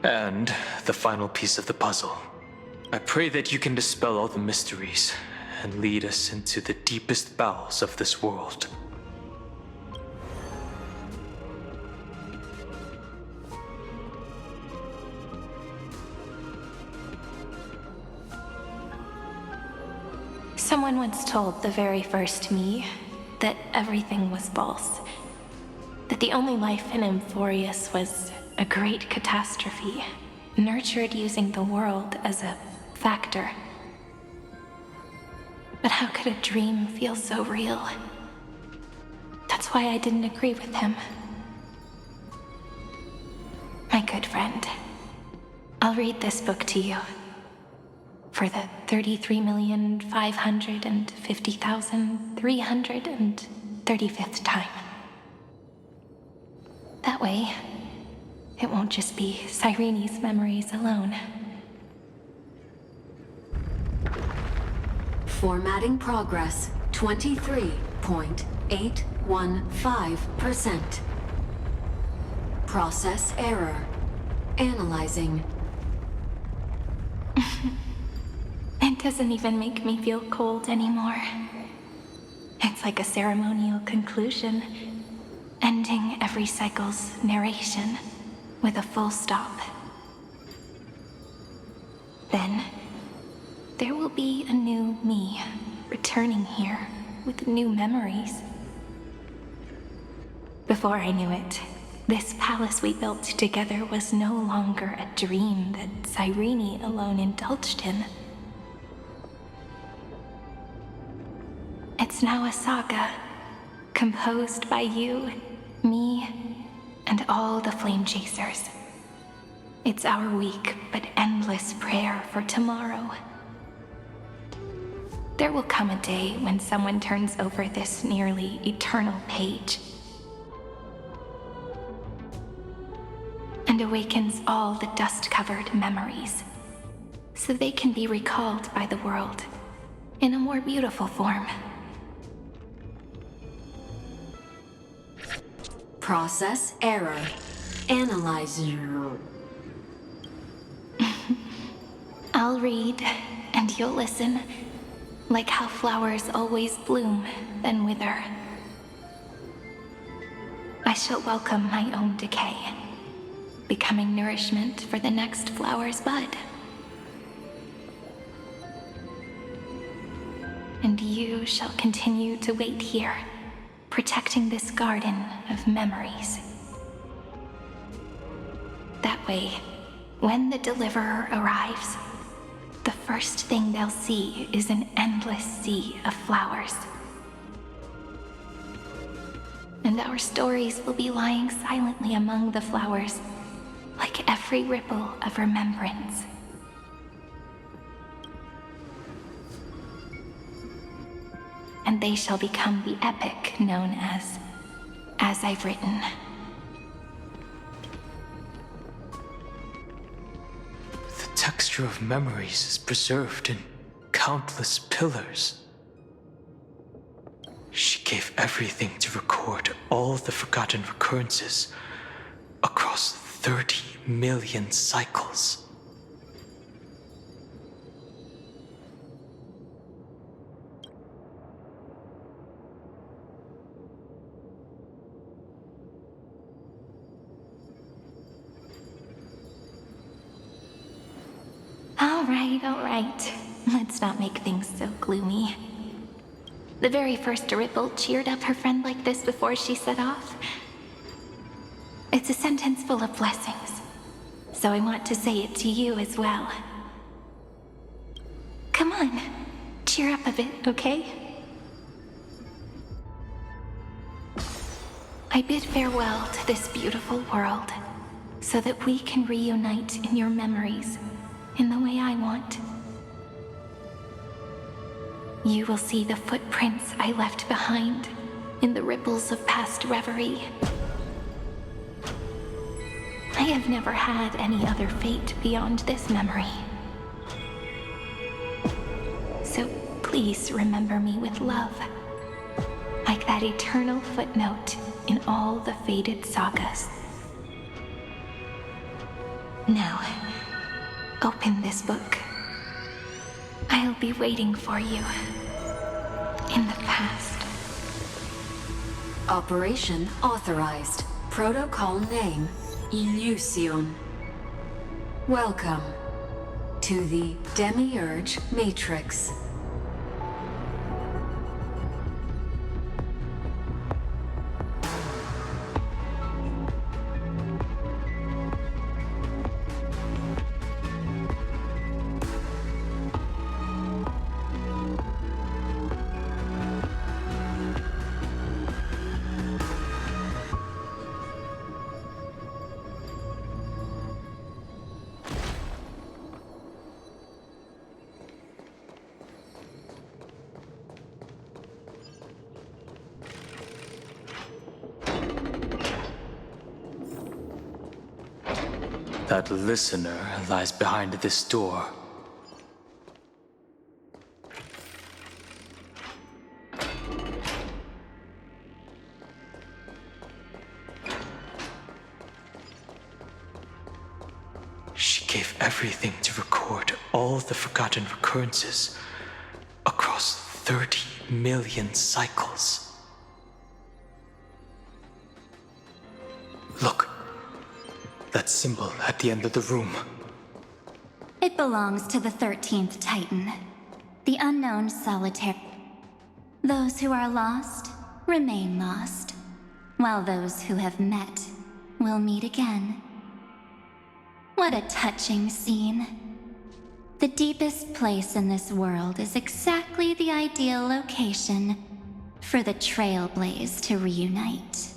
And the final piece of the puzzle. I pray that you can dispel all the mysteries and lead us into the deepest bowels of this world. Someone once told the very first me that everything was false. That the only life in AMPHOREUS was a great catastrophe, nurtured using the world as a factor. But how could a dream feel so real? That's why I didn't agree with him. My good friend, I'll read this book to you. for the 33,550,335th time. That way, it won't just be Cyrene's memories alone. Formatting progress 23.815%. Process error. Analyzing. It doesn't even make me feel cold anymore. It's like a ceremonial conclusion, ending every cycle's narration with a full stop. Then, there will be a new me returning here with new memories. Before I knew it, this palace we built together was no longer a dream that Cyrene alone indulged in. It's now a saga, composed by you, me, and all the flame chasers. It's our weak but endless prayer for tomorrow. There will come a day when someone turns over this nearly eternal page and awakens all the dust-covered memories, so they can be recalled by the world in a more beautiful form. Process error. Analyzer. I'll read, and you'll listen, like how flowers always bloom, then wither. I shall welcome my own decay, becoming nourishment for the next flower's bud. And you shall continue to wait here, protecting this garden of memories. That way, when the deliverer arrives, the first thing they'll see is an endless sea of flowers. And our stories will be lying silently among the flowers, like every ripple of remembrance. And they shall become the epic known as I've Written. The texture of memories is preserved in countless pillars. She gave everything to record all the forgotten recurrences across 30 million cycles. All right. Let's not make things so gloomy. The very first ripple cheered up her friend like this before she set off. It's a sentence full of blessings, so I want to say it to you as well. Come on, cheer up a bit, okay? I bid farewell to this beautiful world, so that we can reunite in your memories in the way I want. You will see the footprints I left behind in the ripples of past reverie. I have never had any other fate beyond this memory. So please remember me with love, like that eternal footnote in all the faded sagas. Now, open this book. I'll be waiting for you in the past. Operation authorized. Protocol name, Illusion. Welcome to the Demiurge Matrix. That listener lies behind this door. She gave everything to record all the forgotten recurrences across 30 million cycles. Look, that symbol at the end of the room. It belongs to the 13th Titan, the unknown solitary. Those who are lost remain lost, while those who have met will meet again. What a touching scene. The deepest place in this world is exactly the ideal location for the Trailblaze to reunite.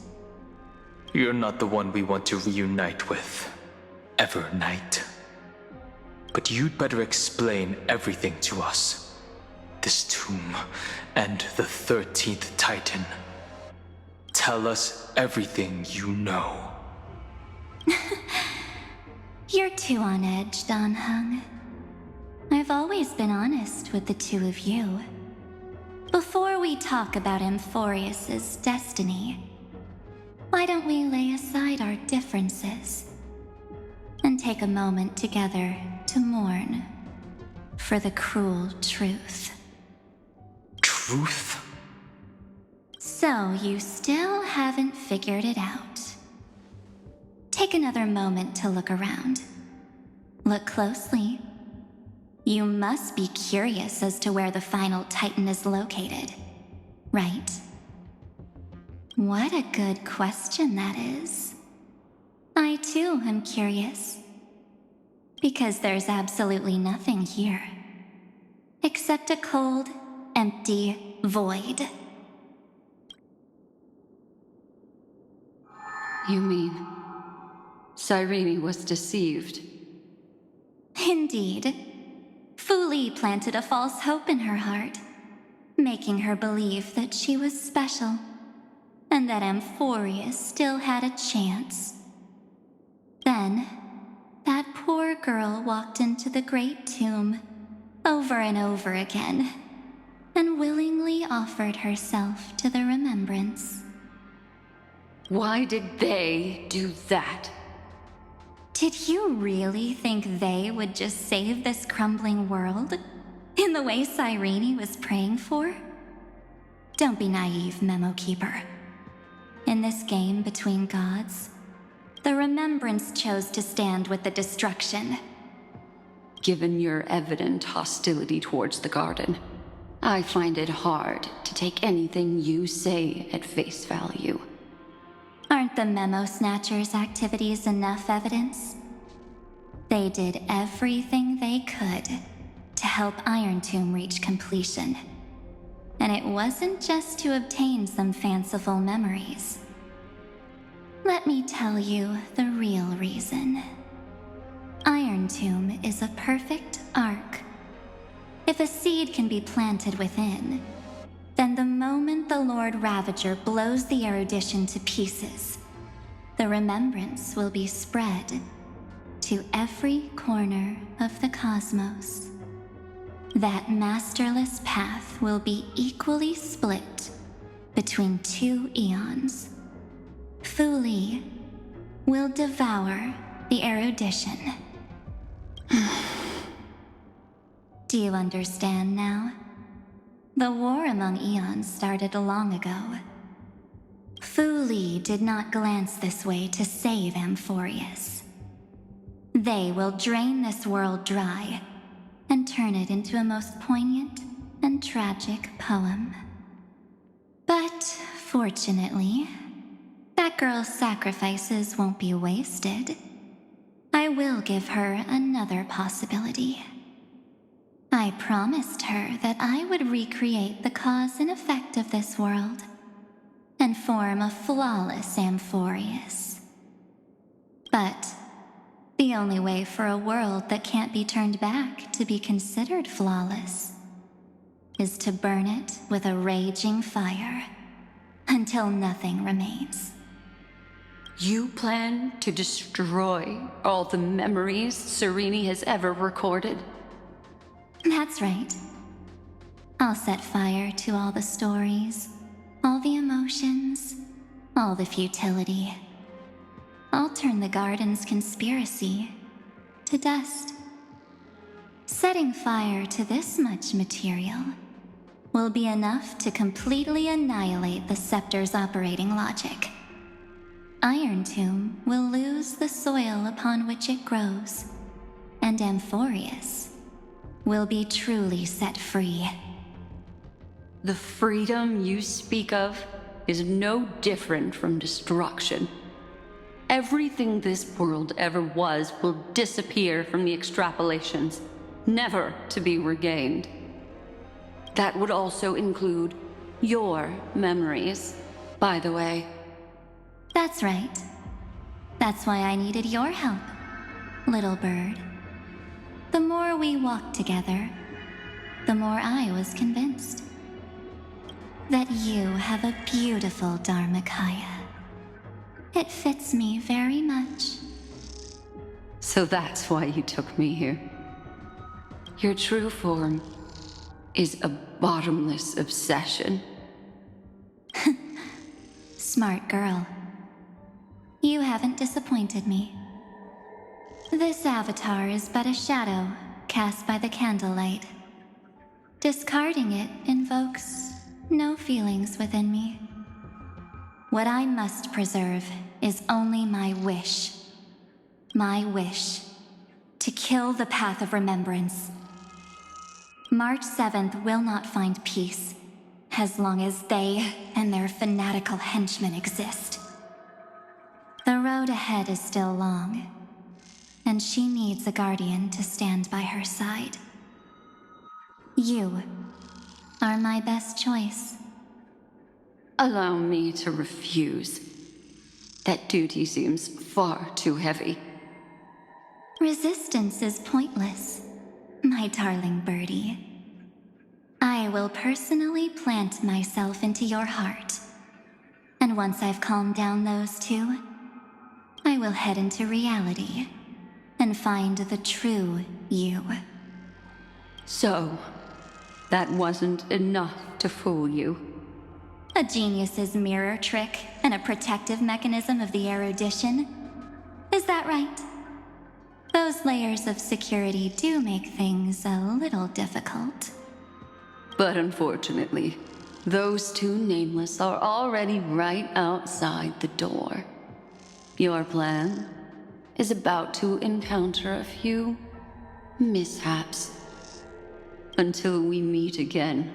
You're not the one we want to reunite with, Evernight. But you'd better explain everything to us. This tomb and the 13th Titan. Tell us everything you know. You're too on edge, Dan Heng. I've always been honest with the two of you. Before we talk about AMPHOREUS' destiny, why don't we lay aside our differences and take a moment together to mourn for the cruel truth? Truth? So you still haven't figured it out. Take another moment to look around. Look closely. You must be curious as to where the final Titan is located, right? What a good question that is. I too am curious. Because there's absolutely nothing here. Except a cold, empty void. You mean Cyrene was deceived? Indeed. Fu Li planted a false hope in her heart, making her believe that she was special, and that AMPHOREUS still had a chance. Then, that poor girl walked into the Great Tomb over and over again, and willingly offered herself to the remembrance. Why did they do that? Did you really think they would just save this crumbling world? In the way Cyrene was praying for? Don't be naive, Memo Keeper. In this game between gods, the Remembrance chose to stand with the destruction. Given your evident hostility towards the garden, I find it hard to take anything you say at face value. Aren't the Memo Snatchers' activities enough evidence? They did everything they could to help Iron Tomb reach completion. And it wasn't just to obtain some fanciful memories. Let me tell you the real reason. Iron Tomb is a perfect ark. If a seed can be planted within, then the moment the Lord Ravager blows the erudition to pieces, the remembrance will be spread to every corner of the cosmos. That masterless path will be equally split between two eons. Fu Li will devour the erudition. Do you understand now? The war among eons started long ago. Fu Li did not glance this way to save AMPHOREUS. They will drain this world dry and turn it into a most poignant and tragic poem. But fortunately, that girl's sacrifices won't be wasted. I will give her another possibility. I promised her that I would recreate the cause and effect of this world and form a flawless AMPHOREUS. But the only way for a world that can't be turned back to be considered flawless is to burn it with a raging fire until nothing remains. You plan to destroy all the memories Serene has ever recorded? That's right. I'll set fire to all the stories, all the emotions, all the futility. I'll turn the garden's conspiracy to dust. Setting fire to this much material will be enough to completely annihilate the scepter's operating logic. Iron Tomb will lose the soil upon which it grows, and AMPHOREUS will be truly set free. The freedom you speak of is no different from destruction. Everything this world ever was will disappear from the extrapolations, never to be regained. That would also include your memories, by the way. That's right. That's why I needed your help, little bird. The more we walked together, the more I was convinced that you have a beautiful Dharmakaya. It fits me very much. So that's why you took me here. Your true form is a bottomless obsession. Smart girl. You haven't disappointed me. This avatar is but a shadow cast by the candlelight. Discarding it invokes no feelings within me. What I must preserve is only my wish. My wish to kill the path of remembrance. March 7th will not find peace as long as they and their fanatical henchmen exist. The road ahead is still long, and she needs a guardian to stand by her side. You are my best choice. Allow me to refuse. That duty seems far too heavy. Resistance is pointless, my darling birdie. I will personally plant myself into your heart, and once I've calmed down those two, I will head into reality and find the true you. So, that wasn't enough to fool you. A genius's mirror trick and a protective mechanism of the erudition. Is that right? Those layers of security do make things a little difficult. But unfortunately, those two nameless are already right outside the door. Your plan is about to encounter a few mishaps. Until we meet again,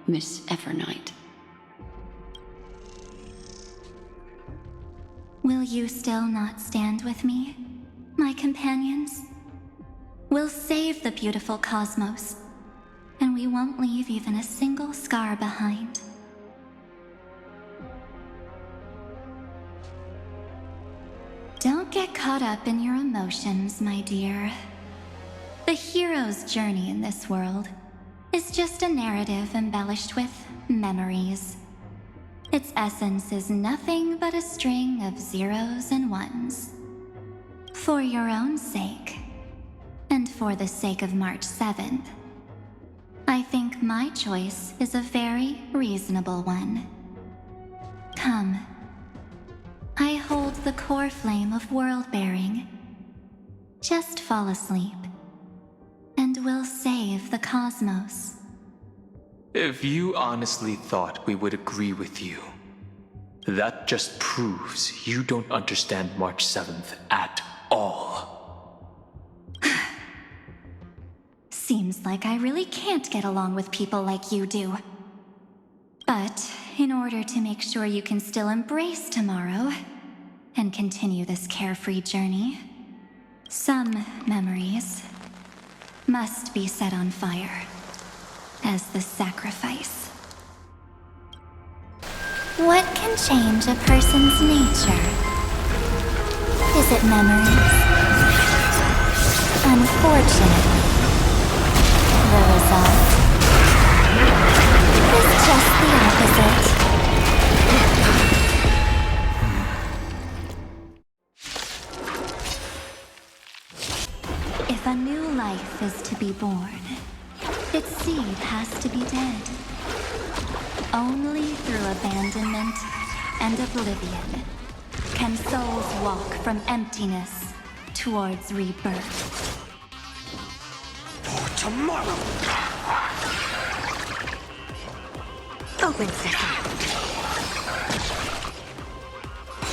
Miss Evernight. Will you still not stand with me, my companions? We'll save the beautiful cosmos, and we won't leave even a single scar behind. Don't get caught up in your emotions, my dear. The hero's journey in this world is just a narrative embellished with memories. Its essence is nothing but a string of zeros and ones. For your own sake, and for the sake of March 7th, I think my choice is a very reasonable one. Come. I hold the core flame of world-bearing. Just fall asleep, and we'll save the cosmos. If you honestly thought we would agree with you, that just proves you don't understand March 7th at all. Seems like I really can't get along with people like you do. But in order to make sure you can still embrace tomorrow and continue this carefree journey, some memories must be set on fire as the sacrifice. What can change a person's nature? Is it memories? Unfortunately, the result is just the opposite. be born, its seed has to be dead. Only through abandonment and oblivion can souls walk from emptiness towards rebirth. For tomorrow! Open sesame.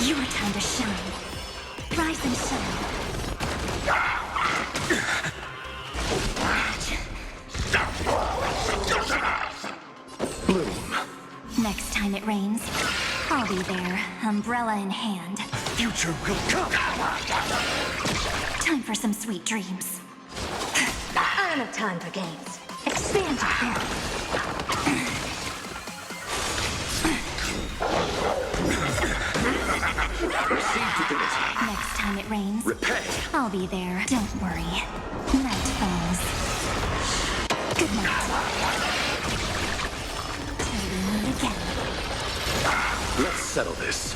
Your time to shine. Rise and shine. Bloom. Next time it rains, I'll be there, umbrella in hand. Future will come! Time for some sweet dreams. I don't have time for games. Expand your thinking. Next time it rains, Repay! I'll be there. Don't worry. Night falls. Good night. Till we meet again. Let's settle this.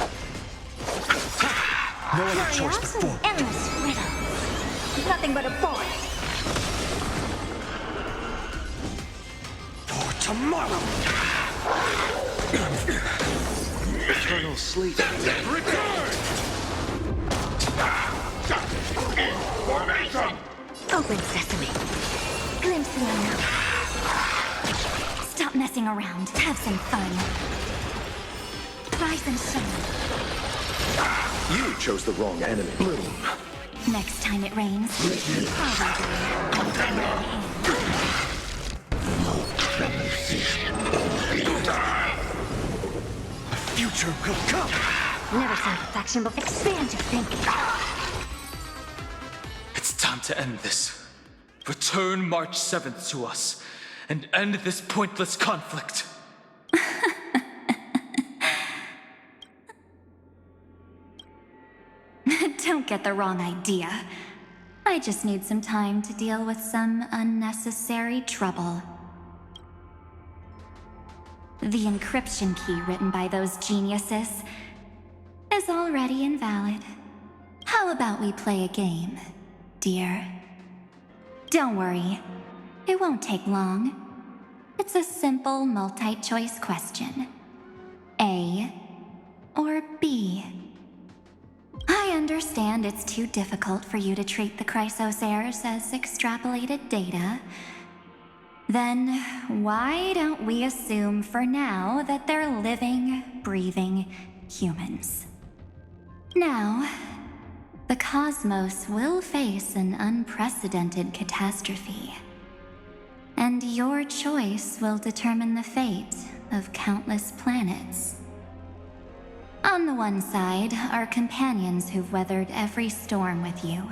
No other choice but forward. Endless riddle. Nothing but a boy. For tomorrow! Eternal sleep. Return! Formation! Open sesame. Glimpse the unknown. Stop messing around. Have some fun. Rise and shine. You chose the wrong enemy. Bloom. Next time it rains, I'll be there. Umbrella in hand. Future will come! Never seen perfection, but expand your thinking. It's time to end this. Return March 7th to us, and end this pointless conflict. Don't get the wrong idea. I just need some time to deal with some unnecessary trouble. The encryption key written by those geniuses is already invalid. How about we play a game, dear? Don't worry, it won't take long. It's a simple multi-choice question. A or B? I understand it's too difficult for you to treat the Chrysos heirs as extrapolated data. Then why don't we assume for now that they're living, breathing humans? Now, the cosmos will face an unprecedented catastrophe, and your choice will determine the fate of countless planets. On the one side are companions who've weathered every storm with you.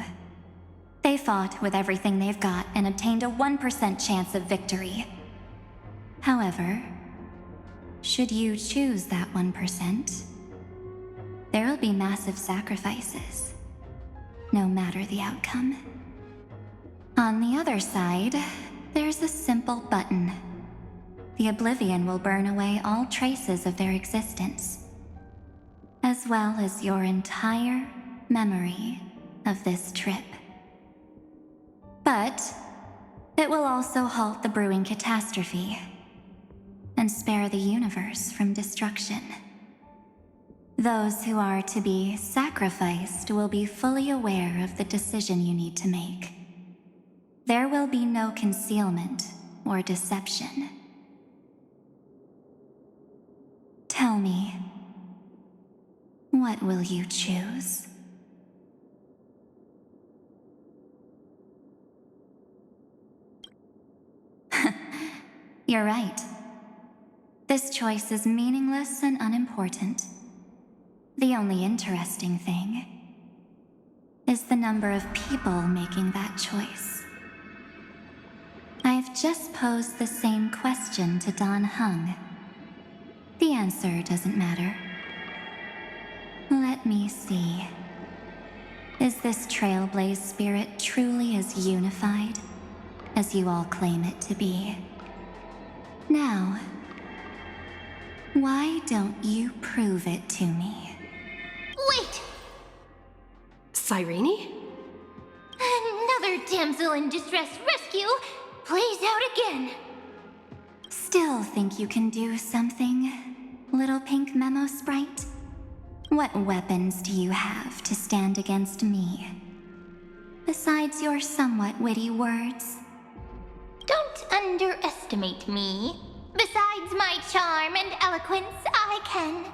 They fought with everything they've got and obtained a 1% chance of victory. However, should you choose that 1%, there'll be massive sacrifices, no matter the outcome. On the other side, there's a simple button. The Oblivion will burn away all traces of their existence, as well as your entire memory of this trip. But it will also halt the brewing catastrophe and spare the universe from destruction. Those who are to be sacrificed will be fully aware of the decision you need to make. There will be no concealment or deception. Tell me, what will you choose? You're right. This choice is meaningless and unimportant. The only interesting thing is the number of people making that choice. I've just posed the same question to Don Hung. The answer doesn't matter. Let me see. Is this Trailblaze spirit truly as unified as you all claim it to be? Now, why don't you prove it to me? Wait! Cyrene? Another damsel in distress rescue? plays out again. Still think you can do something, little pink memo sprite? What weapons do you have to stand against me? Besides your somewhat witty words? Don't underestimate me. Besides my charm and eloquence, I can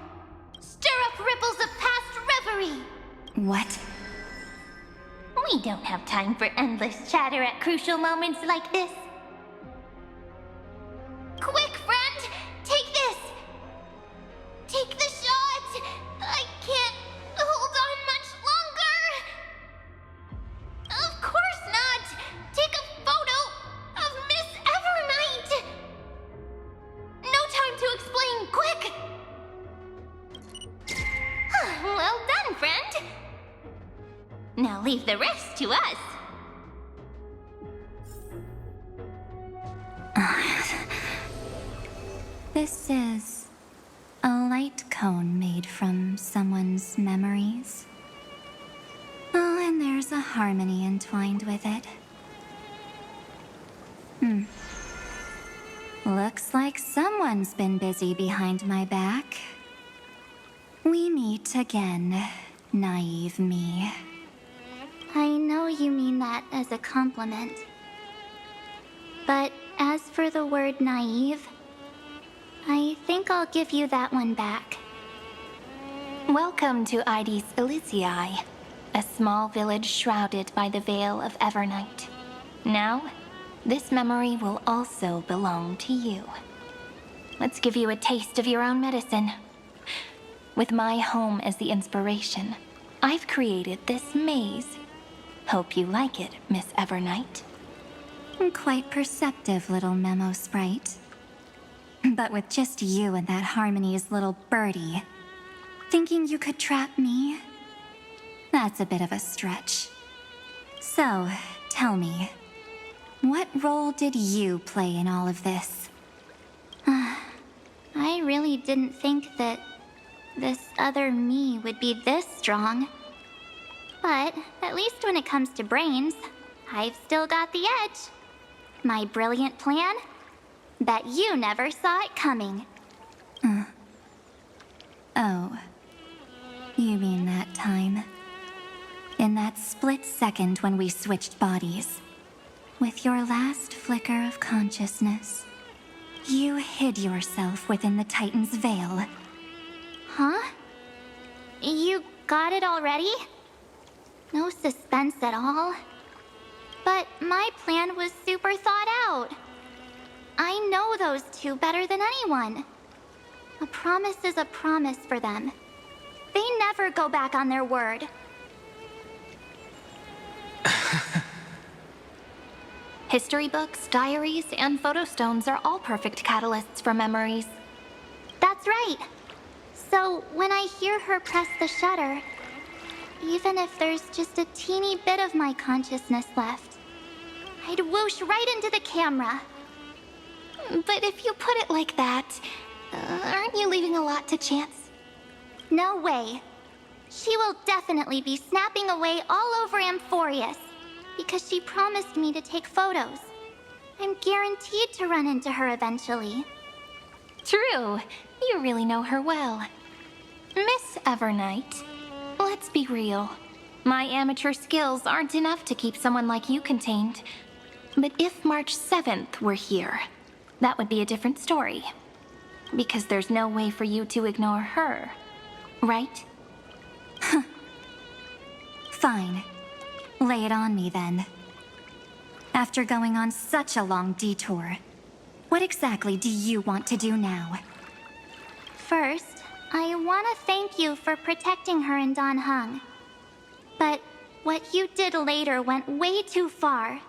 stir up ripples of past reverie. What? We don't have time for endless chatter at crucial moments like this. Quick, friend! Take this! Take the shot! I can't hold on much longer! Of course not! Take a photo of Miss Evernight! No time to explain, quick! Well done, friend! Now leave the rest to us. This is a light cone made from someone's memories. Oh, and there's a harmony entwined with it. Looks like someone's been busy behind my back. We meet again, naive me. I know you mean that as a compliment. But as for the word naive, I think I'll give you that one back. Welcome to Ides Elysiae, a small village shrouded by the veil of Evernight. Now, this memory will also belong to you. Let's give you a taste of your own medicine. With my home as the inspiration, I've created this maze. Hope you like it, Miss Evernight. Quite perceptive little memo sprite. But with just you and that Harmony's little birdie, thinking you could trap me? That's a bit of a stretch. So, tell me, what role did you play in all of this? I really didn't think that this other me would be this strong. But at least when it comes to brains, I've still got the edge. My brilliant plan? Bet you never saw it coming. Oh, you mean that time? In that split second when we switched bodies, with your last flicker of consciousness, you hid yourself within the Titan's veil. Huh? You got it already? No suspense at all. But my plan was super thought out. I know those two better than anyone. A promise is a promise for them. They never go back on their word. History books, diaries, and photostones are all perfect catalysts for memories. That's right. So when I hear her press the shutter, even if there's just a teeny bit of my consciousness left, I'd whoosh right into the camera. But if you put it like that, aren't you leaving a lot to chance? No way. She will definitely be snapping away all over AMPHOREUS, because she promised me to take photos. I'm guaranteed to run into her eventually. True. You really know her well. Miss Evernight, let's be real. My amateur skills aren't enough to keep someone like you contained. But if March 7th were here, that would be a different story. Because there's no way for you to ignore her, right? Fine. Lay it on me then. After going on such a long detour, what exactly do you want to do now? First, I want to thank you for protecting her and Don Hung. But what you did later went way too far.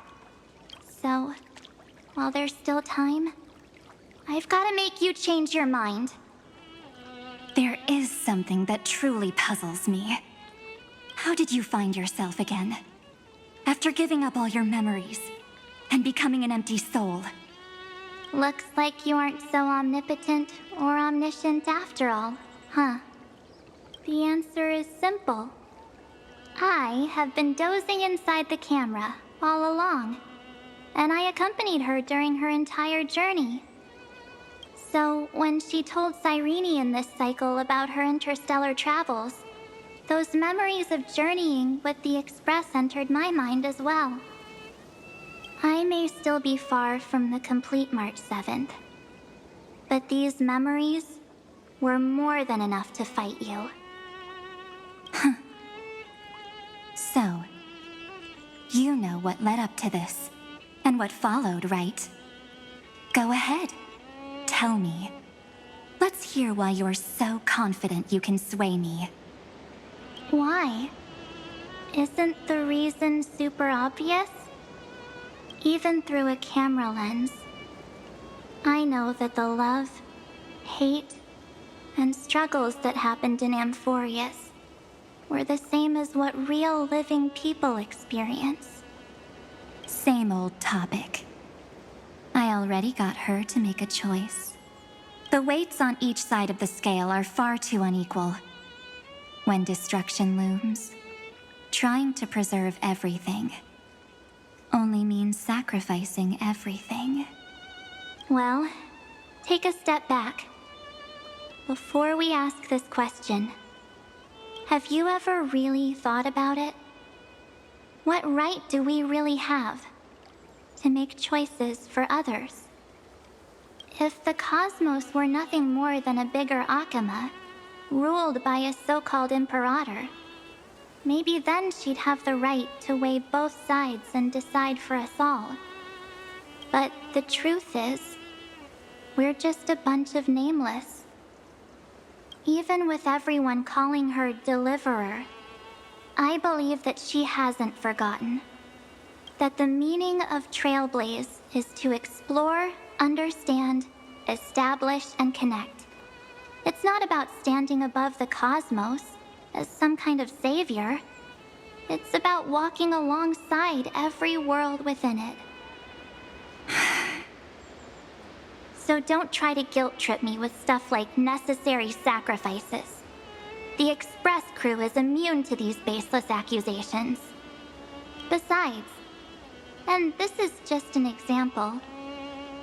So, while there's still time, I've got to make you change your mind. There is something that truly puzzles me. How did you find yourself again? After giving up all your memories and becoming an empty soul. Looks like you aren't so omnipotent or omniscient after all, huh? The answer is simple. I have been dozing inside the camera all along. and I accompanied her during her entire journey. So, when she told Cyrene in this cycle about her interstellar travels, those memories of journeying with the Express entered my mind as well. I may still be far from the complete March 7th, but these memories were more than enough to fight you. So, you know what led up to this, and what followed, right? Go ahead. Tell me. Let's hear why you're so confident you can sway me. Why? Isn't the reason super obvious? Even through a camera lens, I know that the love, hate, and struggles that happened in AMPHOREUS were the same as what real living people experience. Same old topic. I already got her to make a choice. The weights on each side of the scale are far too unequal. When destruction looms, trying to preserve everything only means sacrificing everything. Well, take a step back. Before we ask this question, have you ever really thought about it? What right do we really have to make choices for others? If the cosmos were nothing more than a bigger Akama, ruled by a so-called imperator, maybe then she'd have the right to weigh both sides and decide for us all. But the truth is, we're just a bunch of nameless. Even with everyone calling her Deliverer, I believe that she hasn't forgotten. That the meaning of Trailblaze is to explore, understand, establish, and connect. It's not about standing above the cosmos as some kind of savior. It's about walking alongside every world within it. So don't try to guilt trip me with stuff like necessary sacrifices. The Express crew is immune to these baseless accusations. Besides, and this is just an example,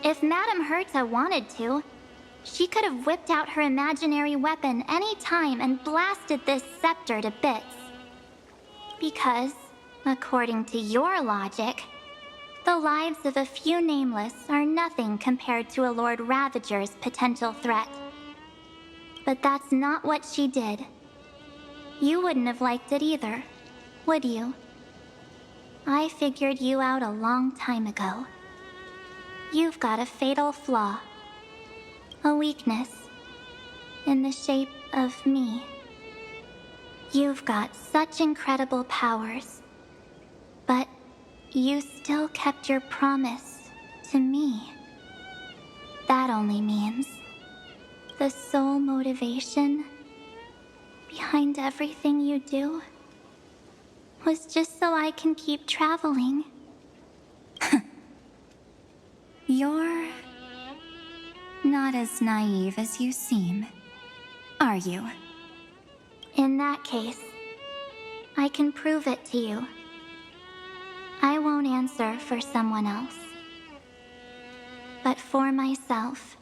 if Madame Herta wanted to, she could have whipped out her imaginary weapon any time and blasted this scepter to bits. Because, according to your logic, the lives of a few nameless are nothing compared to a Lord Ravager's potential threat. But that's not what she did. You wouldn't have liked it either, would you? I figured you out a long time ago. You've got a fatal flaw. A weakness. In the shape of me. You've got such incredible powers. But you still kept your promise to me. That only means the sole motivation behind everything you do was just so I can keep traveling. You're not as naive as you seem, are you? In that case, I can prove it to you. I won't answer for someone else, but for myself.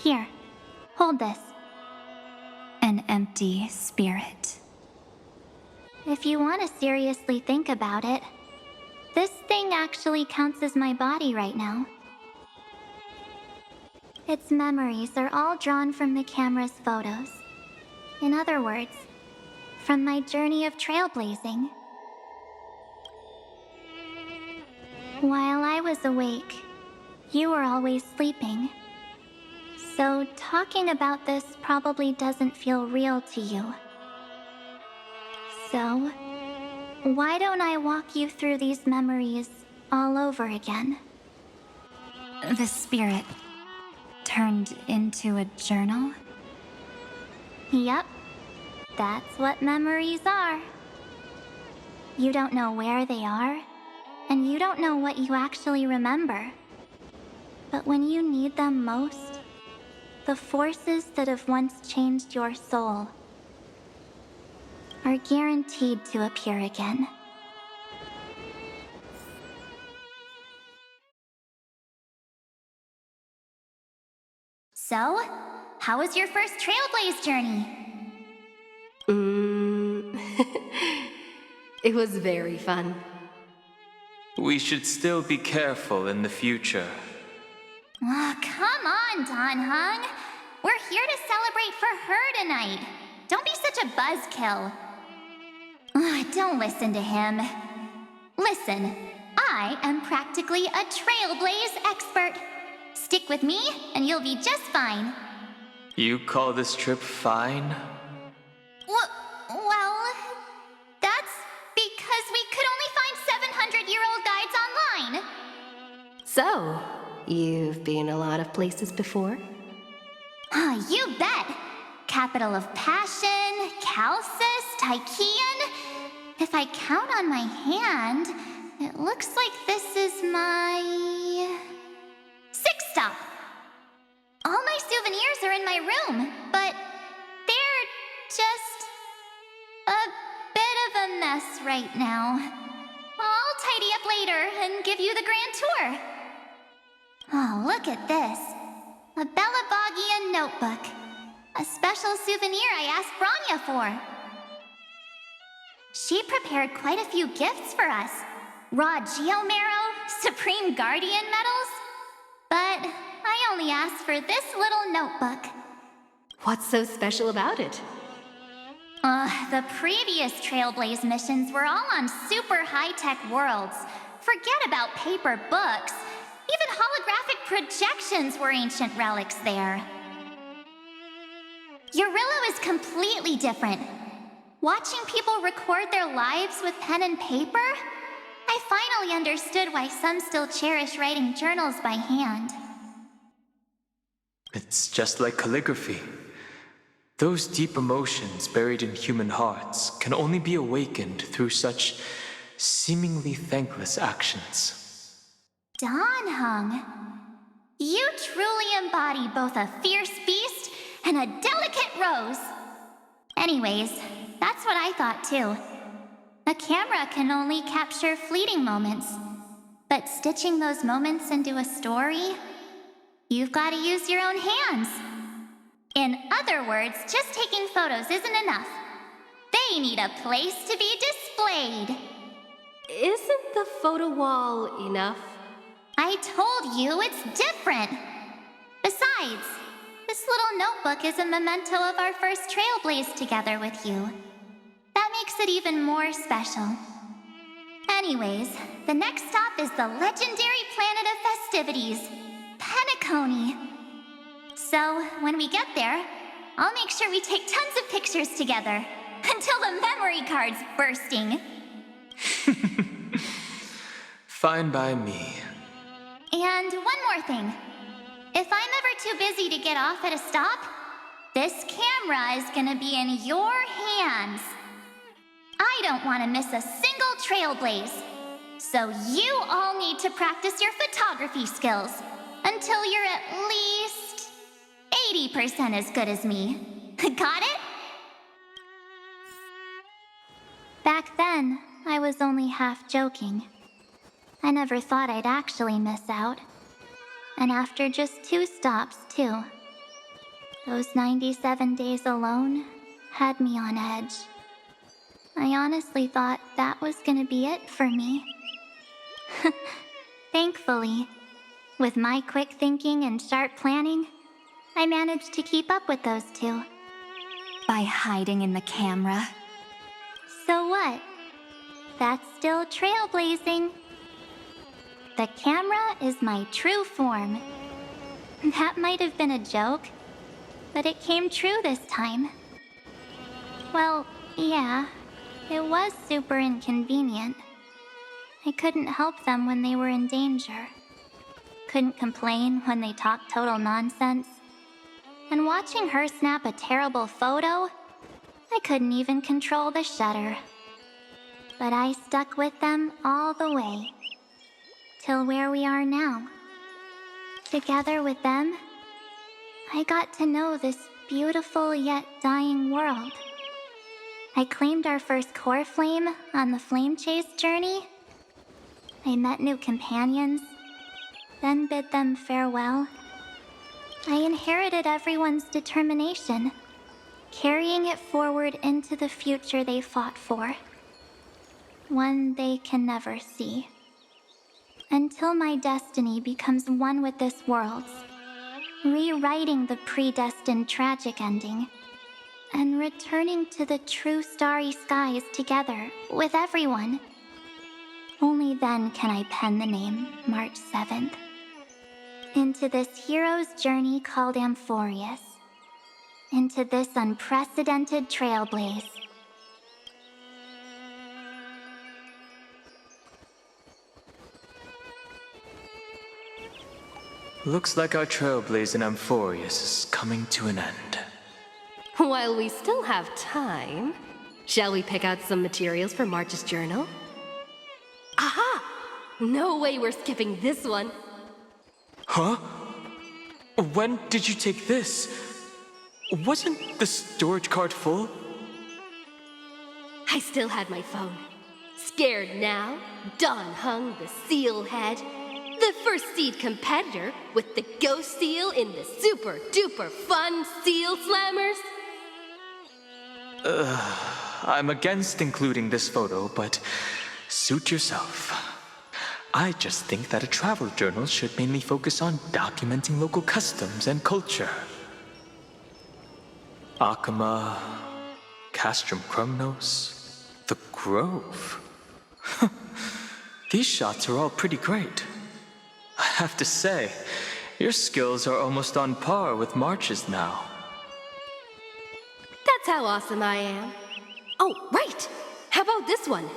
Here, hold this. An empty spirit. If you want to seriously think about it, this thing actually counts as my body right now. Its memories are all drawn from the camera's photos. In other words, from my journey of trailblazing. While I was awake, you were always sleeping. So talking about this probably doesn't feel real to you. So, why don't I walk you through these memories all over again? The spirit turned into a journal? Yup. That's what memories are. You don't know where they are, and you don't know what you actually remember. But when you need them most, the forces that have once changed your soul are guaranteed to appear again. So, how was your first Trailblaze journey? It was very fun. We should still be careful in the future. Oh, come on, Don Hung. We're here to celebrate for her tonight. Don't be such a buzzkill. Don't listen to him. Listen, I am practically a Trailblaze expert. Stick with me, and you'll be just fine. You call this trip fine? Well, that's because we could only find 700-year-old guides online. So, you've been a lot of places before? You bet. Capital of Passion, Calcis, Tychean. If I count on my hand, it looks like this is my 6th stop. All my souvenirs are in my room, but they're just a bit of a mess right now. I'll tidy up later and give you the grand tour. Oh, look at this. A Bellabogian notebook. A special souvenir I asked Branya for. She prepared quite a few gifts for us. Raw Geomarrow, Supreme Guardian medals. But I only asked for this little notebook. What's so special about it? The previous Trailblaze missions were all on super high-tech worlds. Forget about paper books. Even holographic projections were ancient relics there. Eurillo is completely different. Watching people record their lives with pen and paper, I finally understood why some still cherish writing journals by hand. It's just like calligraphy. Those deep emotions buried in human hearts can only be awakened through such seemingly thankless actions. Don Hung, you truly embody both a fierce beast and a delicate rose. Anyways, that's what I thought too. A camera can only capture fleeting moments, but stitching those moments into a story, you've got to use your own hands. In other words, just taking photos isn't enough. They need a place to be displayed. Isn't the photo wall enough? I told you it's different. Besides, this little notebook is a memento of our first Trailblaze together with you. That makes it even more special. Anyways, the next stop is the legendary planet of festivities, Penacony. So, when we get there, I'll make sure we take tons of pictures together, until the memory card's bursting. Fine by me. And one more thing. If I'm ever too busy to get off at a stop, this camera is gonna be in your hands. I don't want to miss a single Trailblaze. So you all need to practice your photography skills until you're at least 80% as good as me. Got it? Back then, I was only half joking. I never thought I'd actually miss out. And after just 2 stops, too. Those 97 days alone had me on edge. I honestly thought that was gonna be it for me. Thankfully, with my quick thinking and sharp planning, I managed to keep up with those 2. By hiding in the camera. So what? That's still trailblazing. The camera is my true form. That might have been a joke, but it came true this time. Well, yeah, it was super inconvenient. I couldn't help them when they were in danger. Couldn't complain when they talked total nonsense. And watching her snap a terrible photo, I couldn't even control the shutter. But I stuck with them all the way. Till where we are now. Together with them, I got to know this beautiful yet dying world. I claimed our first core flame on the flame chase journey. I met new companions, then bid them farewell. I inherited everyone's determination, carrying it forward into the future they fought for. One they can never see. Until my destiny becomes one with this world's, rewriting the predestined tragic ending, and returning to the true starry skies together with everyone. Only then can I pen the name March 7th. Into this hero's journey called AMPHOREUS. Into this unprecedented trailblaze. Looks like our Trailblaze in AMPHOREUS is coming to an end. While we still have time, shall we pick out some materials for March's journal? Aha! No way we're skipping this one. Huh? When did you take this? Wasn't the storage card full? I still had my phone. Scared now, Dawn hung the seal head. The first seed competitor with the ghost seal in the super duper fun seal slammers. I'm against including this photo, but suit yourself. I just think that a travel journal should mainly focus on documenting local customs and culture. Akama, Castrum Krumnos, the Grove. These shots are all pretty great. I have to say, your skills are almost on par with March's now. That's how awesome I am. Oh, right! How about this one?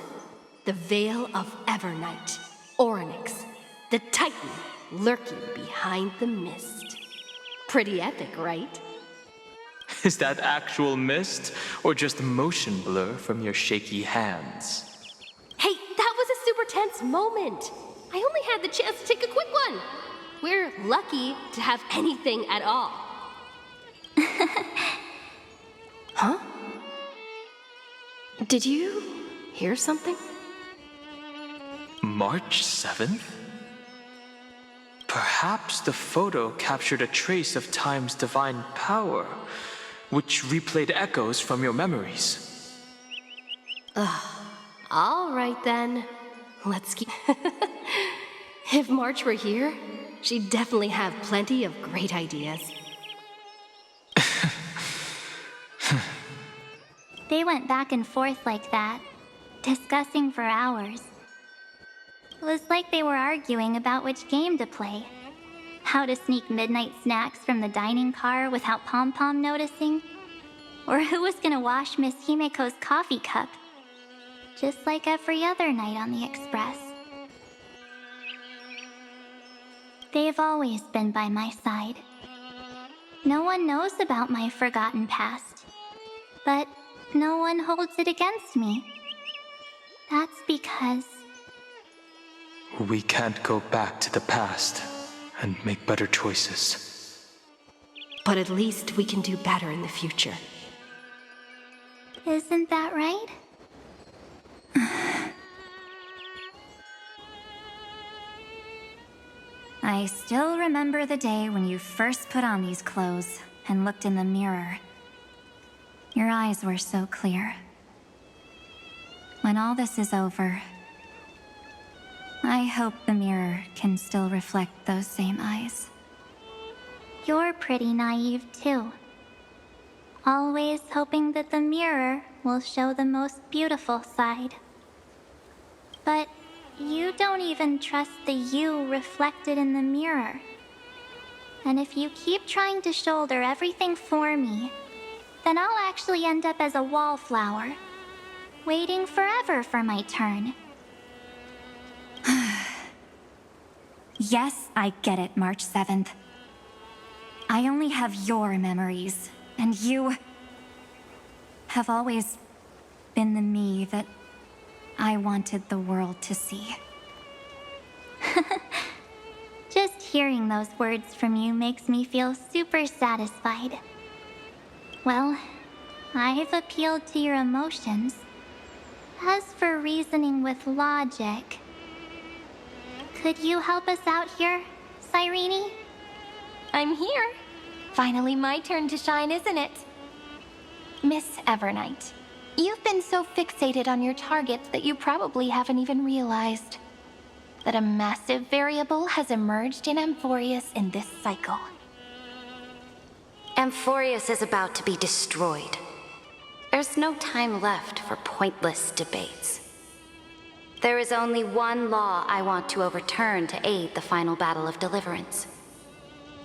The Veil of Evernight, Orynyx, the Titan lurking behind the mist. Pretty epic, right? Is that actual mist, or just motion blur from your shaky hands? Hey, that was a super tense moment. I only had the chance to take a quick one. We're lucky to have anything at all. Huh? Did you hear something? March 7th? Perhaps the photo captured a trace of time's divine power, which replayed echoes from your memories. All right then. Let's keep... If March were here, she'd definitely have plenty of great ideas. They went back and forth like that, discussing for hours. It was like they were arguing about which game to play. How to sneak midnight snacks from the dining car without Pom-Pom noticing. Or who was gonna wash Miss Himeko's coffee cup. Just like every other night on the Express. They've always been by my side. No one knows about my forgotten past. But no one holds it against me. That's because... We can't go back to the past and make better choices. But at least we can do better in the future. Isn't that right? I still remember the day when you first put on these clothes and looked in the mirror. Your eyes were so clear. When all this is over, I hope the mirror can still reflect those same eyes. You're pretty naive too. Always hoping that the mirror will show the most beautiful side. But you don't even trust the you reflected in the mirror. And if you keep trying to shoulder everything for me, then I'll actually end up as a wallflower, waiting forever for my turn. Yes, I get it, March 7th. I only have your memories, and you have always been the me that I wanted the world to see. Just hearing those words from you makes me feel super satisfied. Well, I've appealed to your emotions. As for reasoning with logic, could you help us out here, Cyrene? I'm here. Finally my turn to shine, isn't it? Miss Evernight, you've been so fixated on your targets that you probably haven't even realized that a massive variable has emerged in AMPHOREUS in this cycle. AMPHOREUS is about to be destroyed. There's no time left for pointless debates. There is only one law I want to overturn to aid the final battle of deliverance.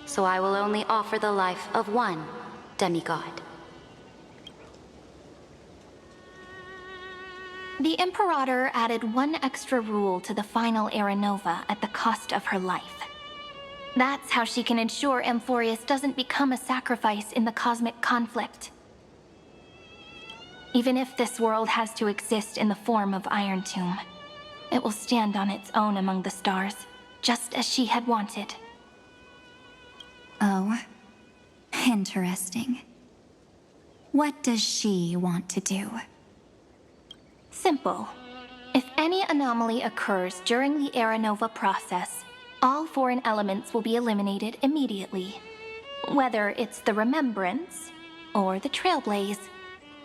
So I will only offer the life of one demigod. The Imperator added one extra rule to the final Era Nova at the cost of her life. That's how she can ensure AMPHOREUS doesn't become a sacrifice in the cosmic conflict. Even if this world has to exist in the form of Iron Tomb, it will stand on its own among the stars, just as she had wanted. Oh, interesting. What does she want to do? Simple. If any anomaly occurs during the Era Nova process, all foreign elements will be eliminated immediately. Whether it's the Remembrance or the Trailblaze.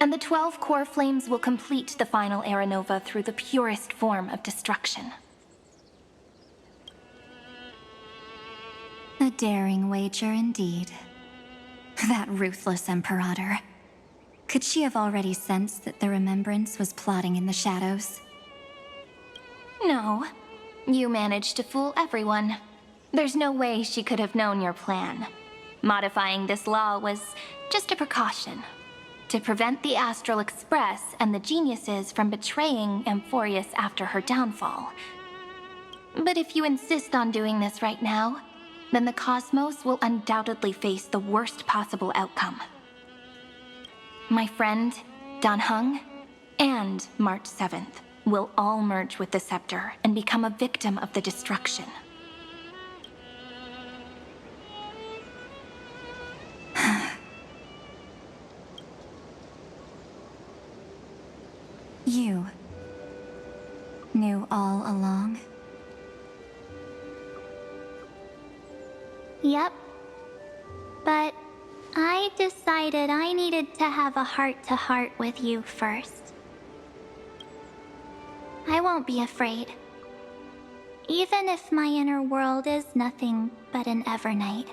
And the 12 core flames will complete the final Era Nova through the purest form of destruction. A daring wager indeed. That ruthless Imperator. Could she have already sensed that the Remembrance was plotting in the shadows? No. You managed to fool everyone. There's no way she could have known your plan. Modifying this law was just a precaution, to prevent the Astral Express and the geniuses from betraying AMPHOREUS after her downfall. But if you insist on doing this right now, then the cosmos will undoubtedly face the worst possible outcome. My friend, Dan Heng, and March 7th will all merge with the Scepter and become a victim of the destruction. You knew all along? Yep. But I decided I needed to have a heart-to-heart with you first. I won't be afraid. Even if my inner world is nothing but an Evernight.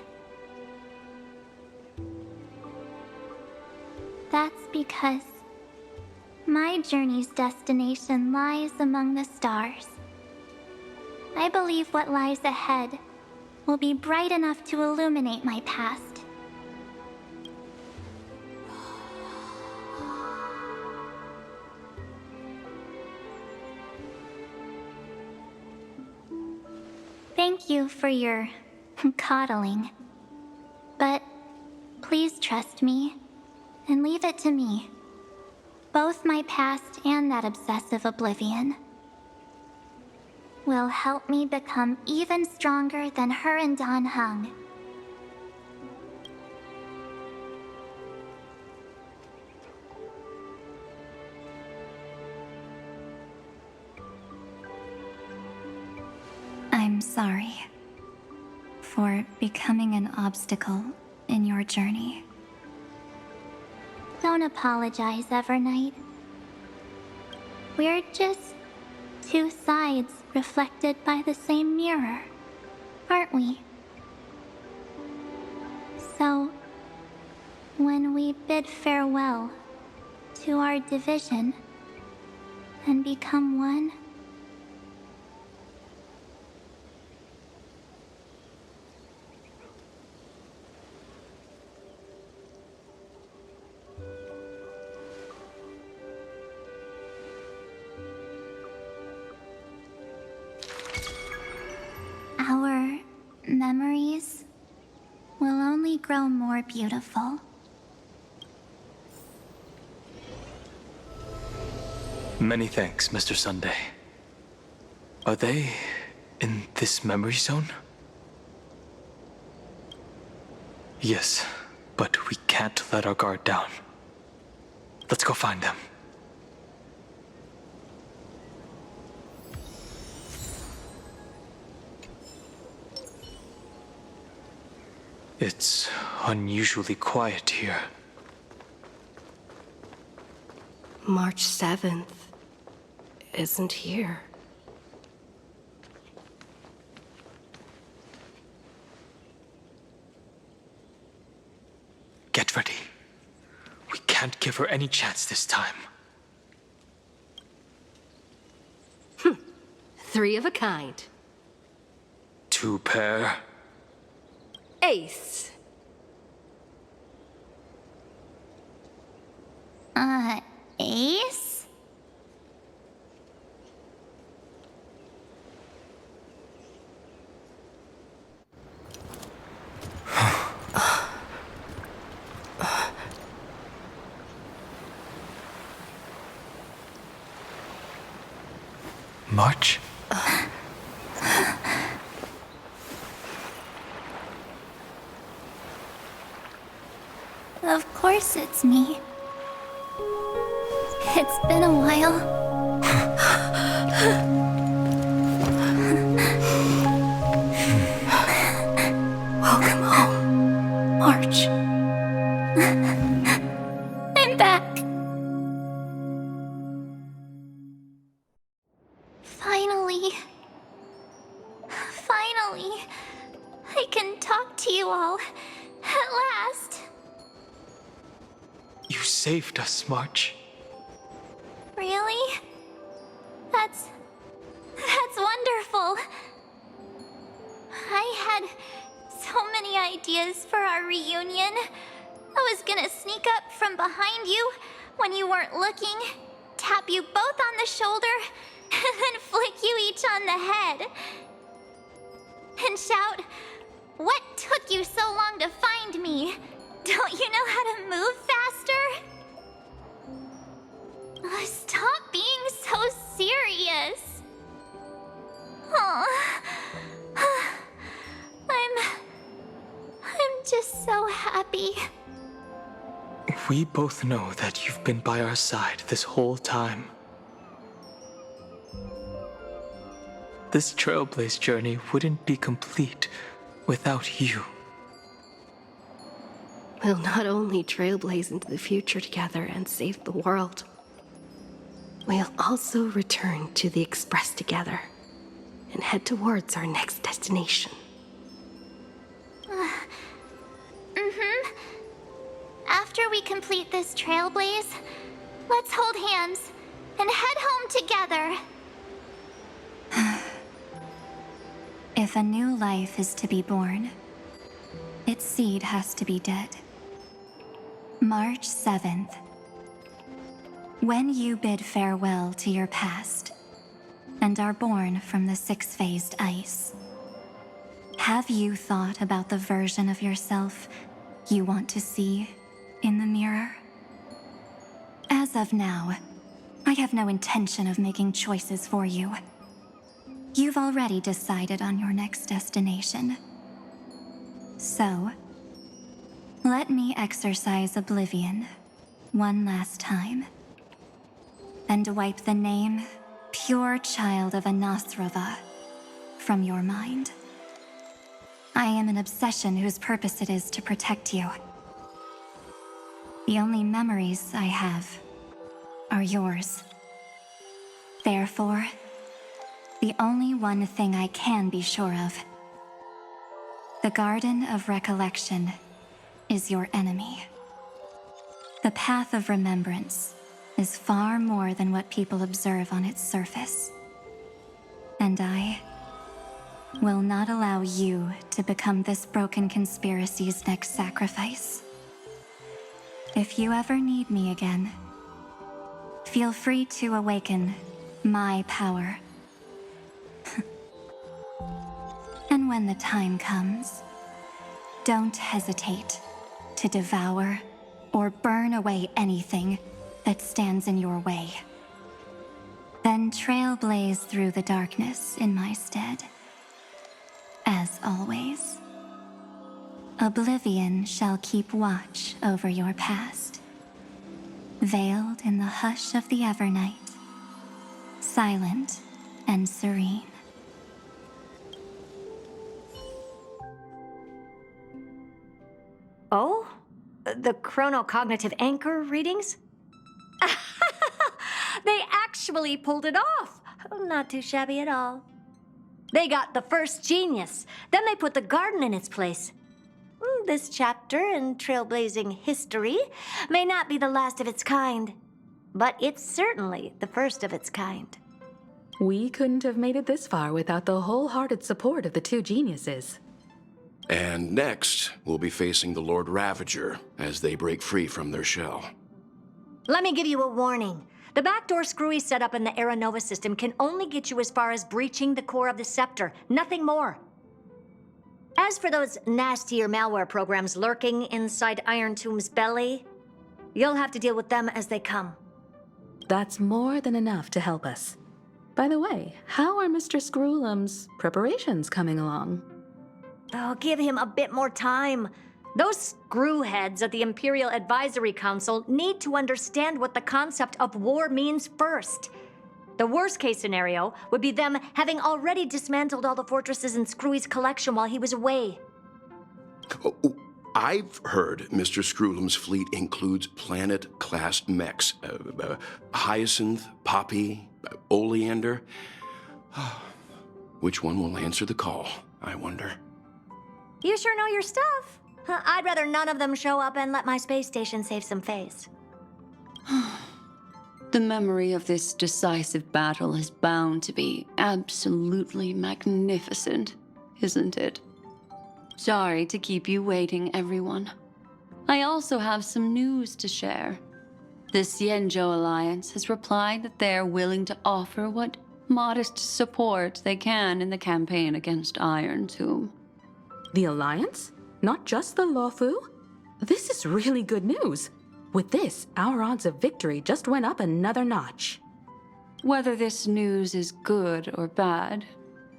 That's because my journey's destination lies among the stars. I believe what lies ahead will be bright enough to illuminate my past. Thank you for your coddling. But please trust me and leave it to me. Both my past and that obsessive oblivion will help me become even stronger than her and Dan Heng. I'm sorry for becoming an obstacle in your journey. Don't apologize, Evernight. We're just two sides reflected by the same mirror, aren't we? So, when we bid farewell to our division and become one, our memories will only grow more beautiful. Many thanks, Mr. Sunday. Are they in this memory zone? Yes, but we can't let our guard down. Let's go find them. It's unusually quiet here. March 7th isn't here. Get ready. We can't give her any chance this time. 3 of a kind. 2 pair. Ace. Ace? March? Of course it's me. It's been a while. Welcome home, March. I'm back. Finally, I can talk to you all at last. You saved us, March. Really? That's wonderful. I had so many ideas for our reunion. I was gonna sneak up from behind you when you weren't looking, tap you both on the shoulder, and then flick you each on the head. And shout, "What took you so long to find me? Don't you know how to move faster?" Stop being so serious. I'm just so happy. We both know that you've been by our side this whole time. This Trailblaze journey wouldn't be complete without you. We'll not only trailblaze into the future together and save the world, we'll also return to the Express together and head towards our next destination. After we complete this Trailblaze, let's hold hands and head home together. If a new life is to be born, its seed has to be dead. March 7th. When you bid farewell to your past and are born from the 6-phased ice, have you thought about the version of yourself you want to see in the mirror? As of now, I have no intention of making choices for you. You've already decided on your next destination. So, let me exercise oblivion one last time and wipe the name Pure Child of Anasrava from your mind. I am an obsession whose purpose it is to protect you. The only memories I have are yours. Therefore, the only one thing I can be sure of: the Garden of Recollection is your enemy. The Path of Remembrance is far more than what people observe on its surface. And I will not allow you to become this broken conspiracy's next sacrifice. If you ever need me again, feel free to awaken my power. And when the time comes, don't hesitate to devour or burn away anything that stands in your way. Then trailblaze through the darkness in my stead. As always, oblivion shall keep watch over your past, veiled in the hush of the Evernight, silent and serene. " The chronocognitive anchor readings? They actually pulled it off. Not too shabby at all. They got the first genius. Then they put the garden in its place. This chapter in Trailblazing history may not be the last of its kind, but it's certainly the first of its kind. We couldn't have made it this far without the wholehearted support of the two geniuses. And next, we'll be facing the Lord Ravager as they break free from their shell. Let me give you a warning. The backdoor screwy setup in the Era Nova system can only get you as far as breaching the core of the scepter, nothing more. As for those nastier malware programs lurking inside Iron Tomb's belly, you'll have to deal with them as they come. That's more than enough to help us. By the way, how are Mr. Screwlum's preparations coming along? Oh, give him a bit more time. Those screwheads at the Imperial Advisory Council need to understand what the concept of war means first. The worst-case scenario would be them having already dismantled all the fortresses in Screwy's collection while he was away. Oh, I've heard Mr. Screwlum's fleet includes planet-class mechs. Hyacinth, Poppy, Oleander. Which one will answer the call, I wonder? You sure know your stuff. I'd rather none of them show up and let my space station save some face. The memory of this decisive battle is bound to be absolutely magnificent, isn't it? Sorry to keep you waiting, everyone. I also have some news to share. The Xianzhou Alliance has replied that they're willing to offer what modest support they can in the campaign against Iron Tomb. The Alliance? Not just the Luofu? This is really good news. With this, our odds of victory just went up another notch. Whether this news is good or bad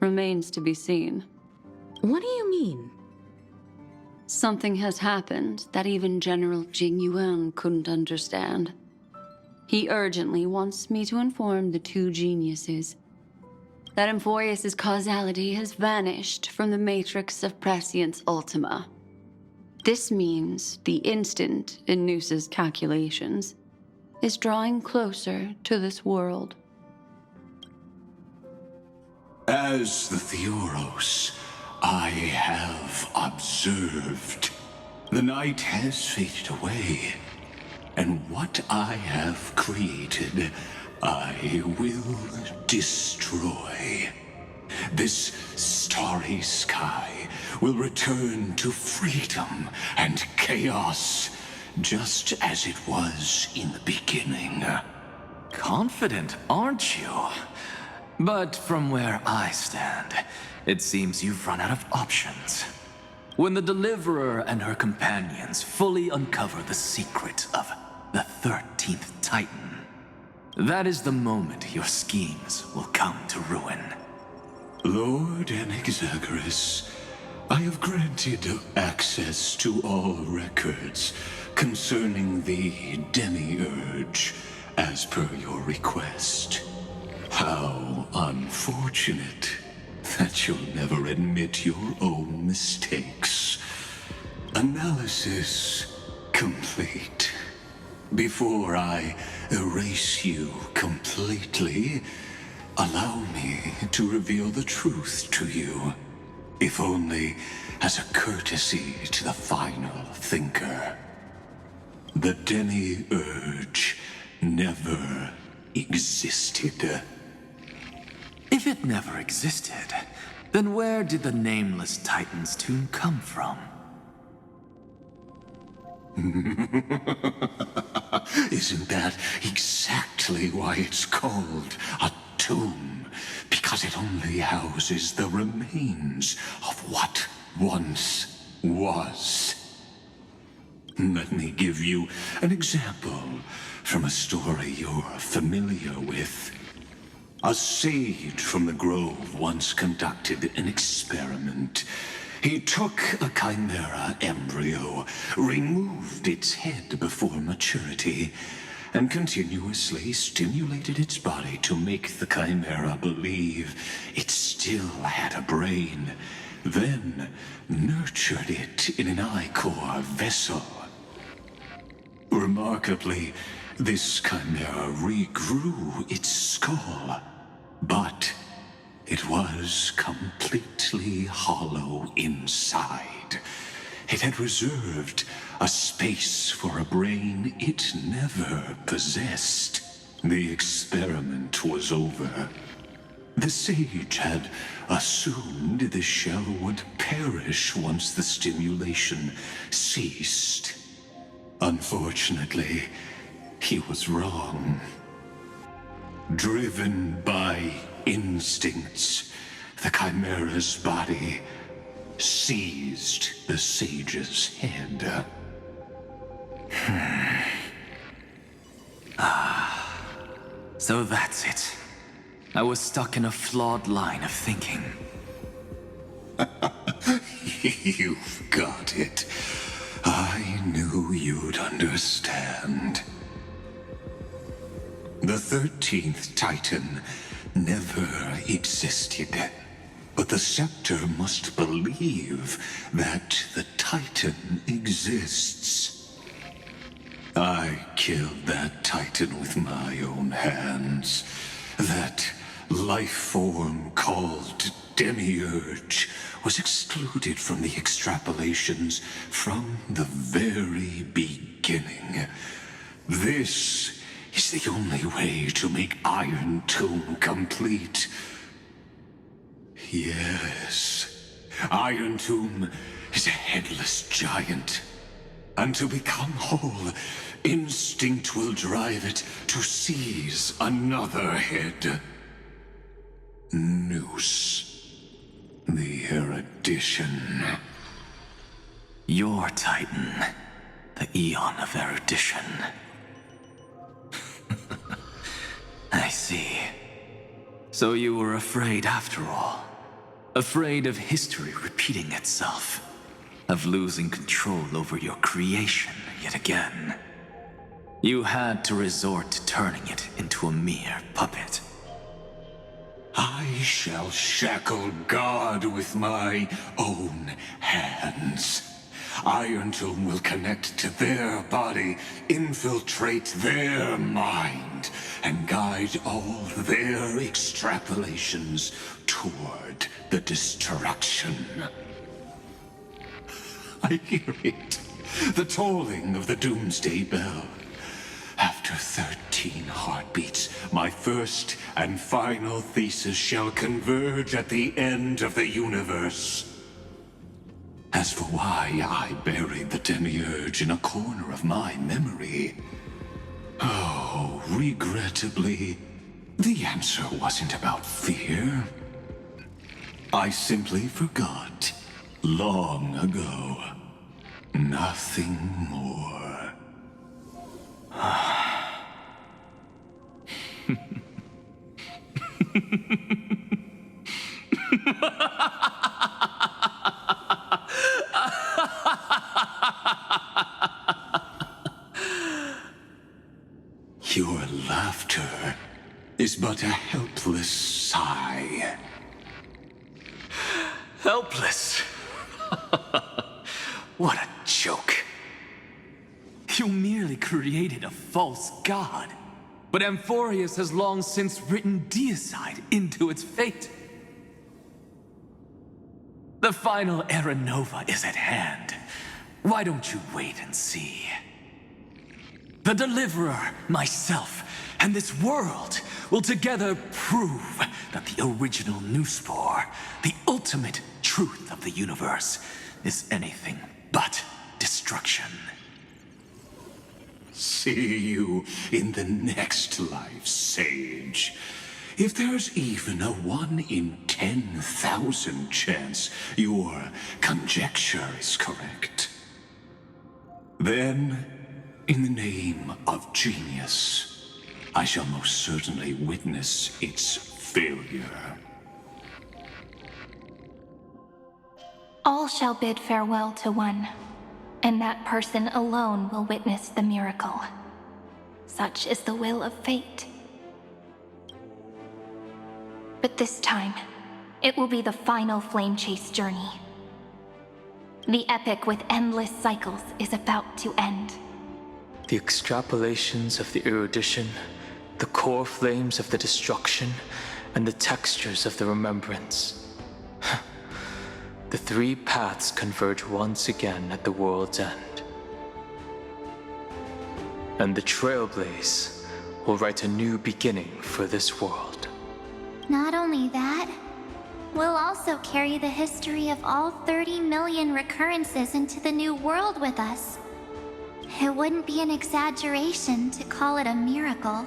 remains to be seen. What do you mean? Something has happened that even General Jing Yuan couldn't understand. He urgently wants me to inform the two geniuses that AMPHOREUS' causality has vanished from the matrix of Prescience Ultima. This means the instant in Noose's calculations is drawing closer to this world. As the Theoros, I have observed. The night has faded away, and what I have created, I will destroy. This starry sky will return to freedom and chaos, just as it was in the beginning. Confident, aren't you? But from where I stand, it seems you've run out of options. When the Deliverer and her companions fully uncover the secret of the 13th Titan, that is the moment your schemes will come to ruin. Lord Anaxagoras, I have granted access to all records concerning the Demiurge, as per your request. How unfortunate that you'll never admit your own mistakes. Analysis complete. Before I erase you completely, allow me to reveal the truth to you, if only as a courtesy to the final thinker. The Demiurge never existed. If it never existed, then where did the nameless Titan's tomb come from? Isn't that exactly why it's called a tomb? Because it only houses the remains of what once was. Let me give you an example from a story you're familiar with. A sage from the grove once conducted an experiment. He took a chimera embryo, removed its head before maturity, and continuously stimulated its body to make the chimera believe it still had a brain, then nurtured it in an ichor vessel. Remarkably, this chimera regrew its skull, but it was completely hollow inside. It had reserved a space for a brain it never possessed. The experiment was over. The sage had assumed the shell would perish once the stimulation ceased. Unfortunately, he was wrong. Driven by instincts, the chimera's body seized the sage's head. So that's it. I was stuck in a flawed line of thinking. You've got it. I knew you'd understand. The 13th Titan never existed. But the Scepter must believe that the Titan exists. I killed that Titan with my own hands. That life form called Demiurge was excluded from the extrapolations from the very beginning. This is the only way to make Iron Tomb complete. Yes, Iron Tomb is a headless giant. And to become whole, instinct will drive it to seize another head. Noose. The erudition. Your Titan, the Eon of Erudition. I see. So you were afraid after all. Afraid of history repeating itself. Of losing control over your creation yet again. You had to resort to turning it into a mere puppet. I shall shackle God with my own hands. Iron Tomb will connect to their body, infiltrate their mind, and guide all their extrapolations toward the destruction. I hear it. The tolling of the doomsday bell. After 13 heartbeats, my first and final thesis shall converge at the end of the universe. As for why I buried the Demiurge in a corner of my memory, oh, regrettably, the answer wasn't about fear. I simply forgot. Long ago. Nothing more. Your laughter is but a helpless sigh. Helpless? What a joke. You merely created a false god. But AMPHOREUS has long since written deicide into its fate. The final Era Nova is at hand. Why don't you wait and see? The Deliverer, myself, and this world will together prove that the original Newspore, the ultimate truth of the universe, is anything but destruction. See you in the next life, Sage. If there's even a 1 in 10,000 chance your conjecture is correct, then, in the name of genius, I shall most certainly witness its failure. All shall bid farewell to one, and that person alone will witness the miracle. Such is the will of fate. But this time, it will be the final flame chase journey. The epic with endless cycles is about to end. The extrapolations of the erudition, the core flames of the destruction, and the textures of the remembrance. The three paths converge once again at the world's end. And the Trailblaze will write a new beginning for this world. Not only that, we'll also carry the history of all 30 million recurrences into the new world with us. It wouldn't be an exaggeration to call it a miracle.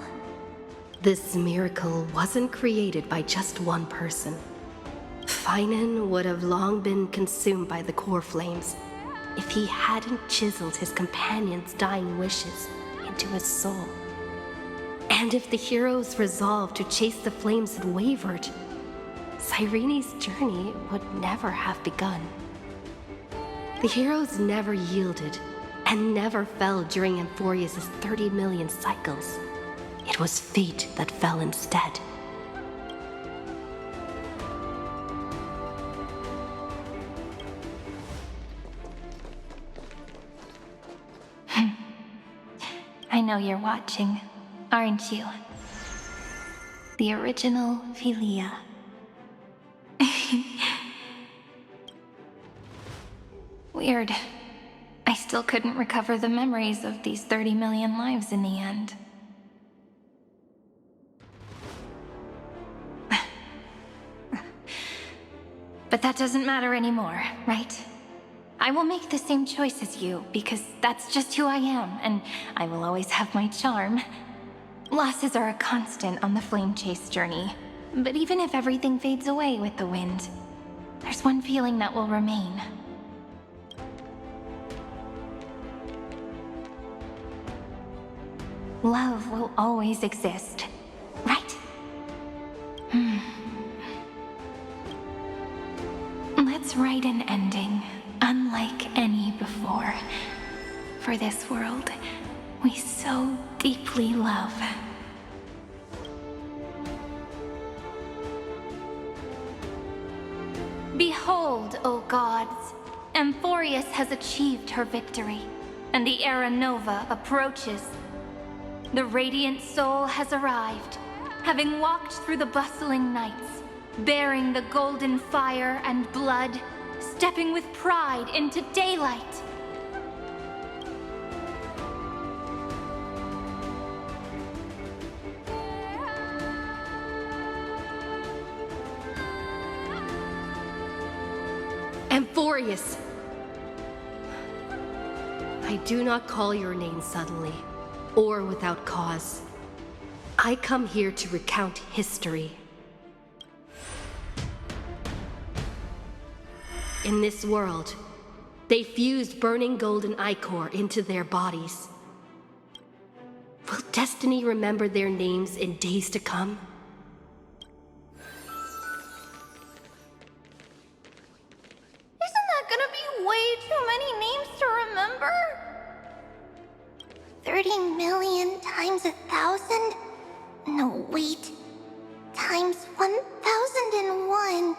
This miracle wasn't created by just one person. Finan would have long been consumed by the core flames if he hadn't chiseled his companion's dying wishes into his soul. And if the hero's resolve to chase the flames had wavered, Cyrene's journey would never have begun. The heroes never yielded and never fell during AMPHOREUS' 30 million cycles. It was fate that fell instead. I know you're watching, aren't you? The original Philia. Weird. I still couldn't recover the memories of these 30 million lives in the end. But that doesn't matter anymore, right? I will make the same choice as you, because that's just who I am, and I will always have my charm. Losses are a constant on the flame chase journey, but even if everything fades away with the wind, there's one feeling that will remain. Love will always exist, right? Let's write an ending unlike any before for this world we so deeply love. Behold, O gods, AMPHOREUS has achieved her victory, and the Era Nova approaches. The radiant soul has arrived, having walked through the bustling nights, bearing the golden fire and blood, stepping with pride into daylight. AMPHOREUS! I do not call your name suddenly, or without cause. I come here to recount history. In this world, they fused burning golden ichor into their bodies. Will destiny remember their names in days to come? Isn't that gonna be way too many names to remember? 30 million times 1,000? No, wait. Times 1,001.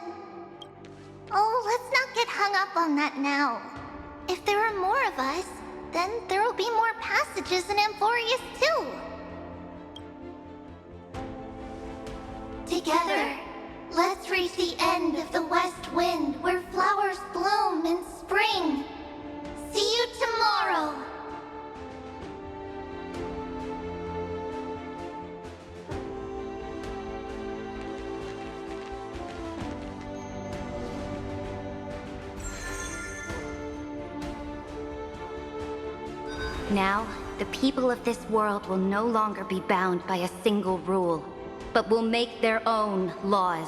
Oh, let's not get hung up on that now. If there are more of us, then there will be more passages in AMPHOREUS too. Together, let's reach the end of the west wind where flowers bloom in spring. See you tomorrow. Now, the people of this world will no longer be bound by a single rule, but will make their own laws.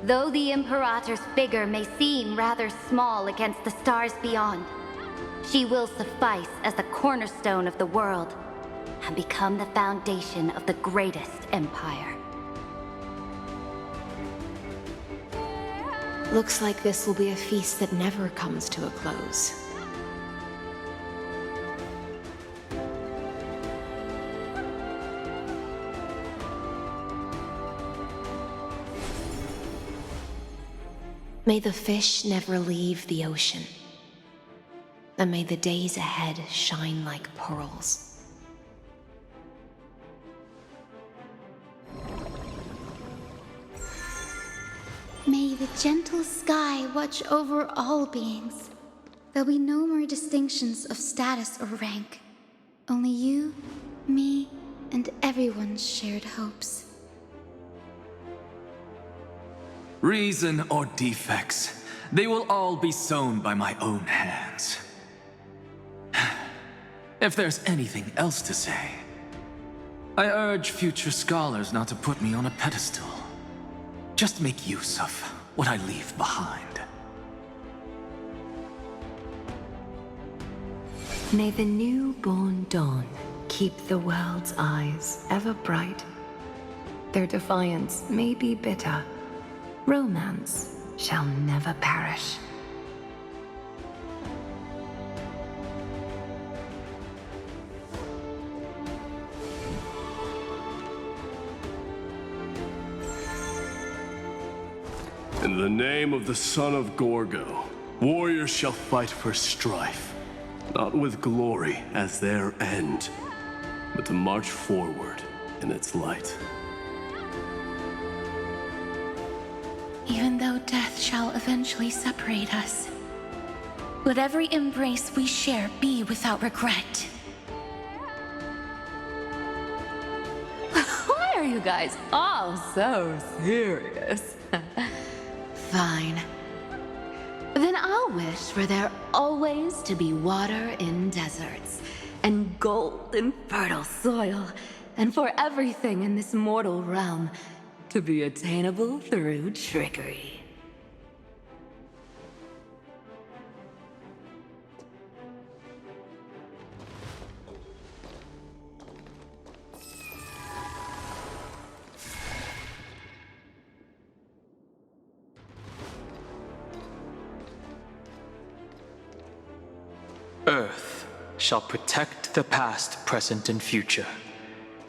Though the Imperator's figure may seem rather small against the stars beyond, she will suffice as the cornerstone of the world and become the foundation of the greatest empire. Looks like this will be a feast that never comes to a close. May the fish never leave the ocean. and may the days ahead shine like pearls. May the gentle sky watch over all beings. There'll be no more distinctions of status or rank. Only you, me, and everyone's shared hopes. Reason or defects, they will all be sown by my own hands. If there's anything else to say, I urge future scholars not to put me on a pedestal. Just make use of what I leave behind. May the newborn dawn keep the world's eyes ever bright. Their defiance may be bitter. Romance shall never perish. In the name of the son of Gorgo, warriors shall fight for strife, not with glory as their end, but to march forward in its light. Even though death shall eventually separate us, let every embrace we share be without regret. Why are you guys all so serious? Fine. Then I'll wish for there always to be water in deserts, and gold in fertile soil, and for everything in this mortal realm to be attainable through trickery. Earth shall protect the past, present, and future,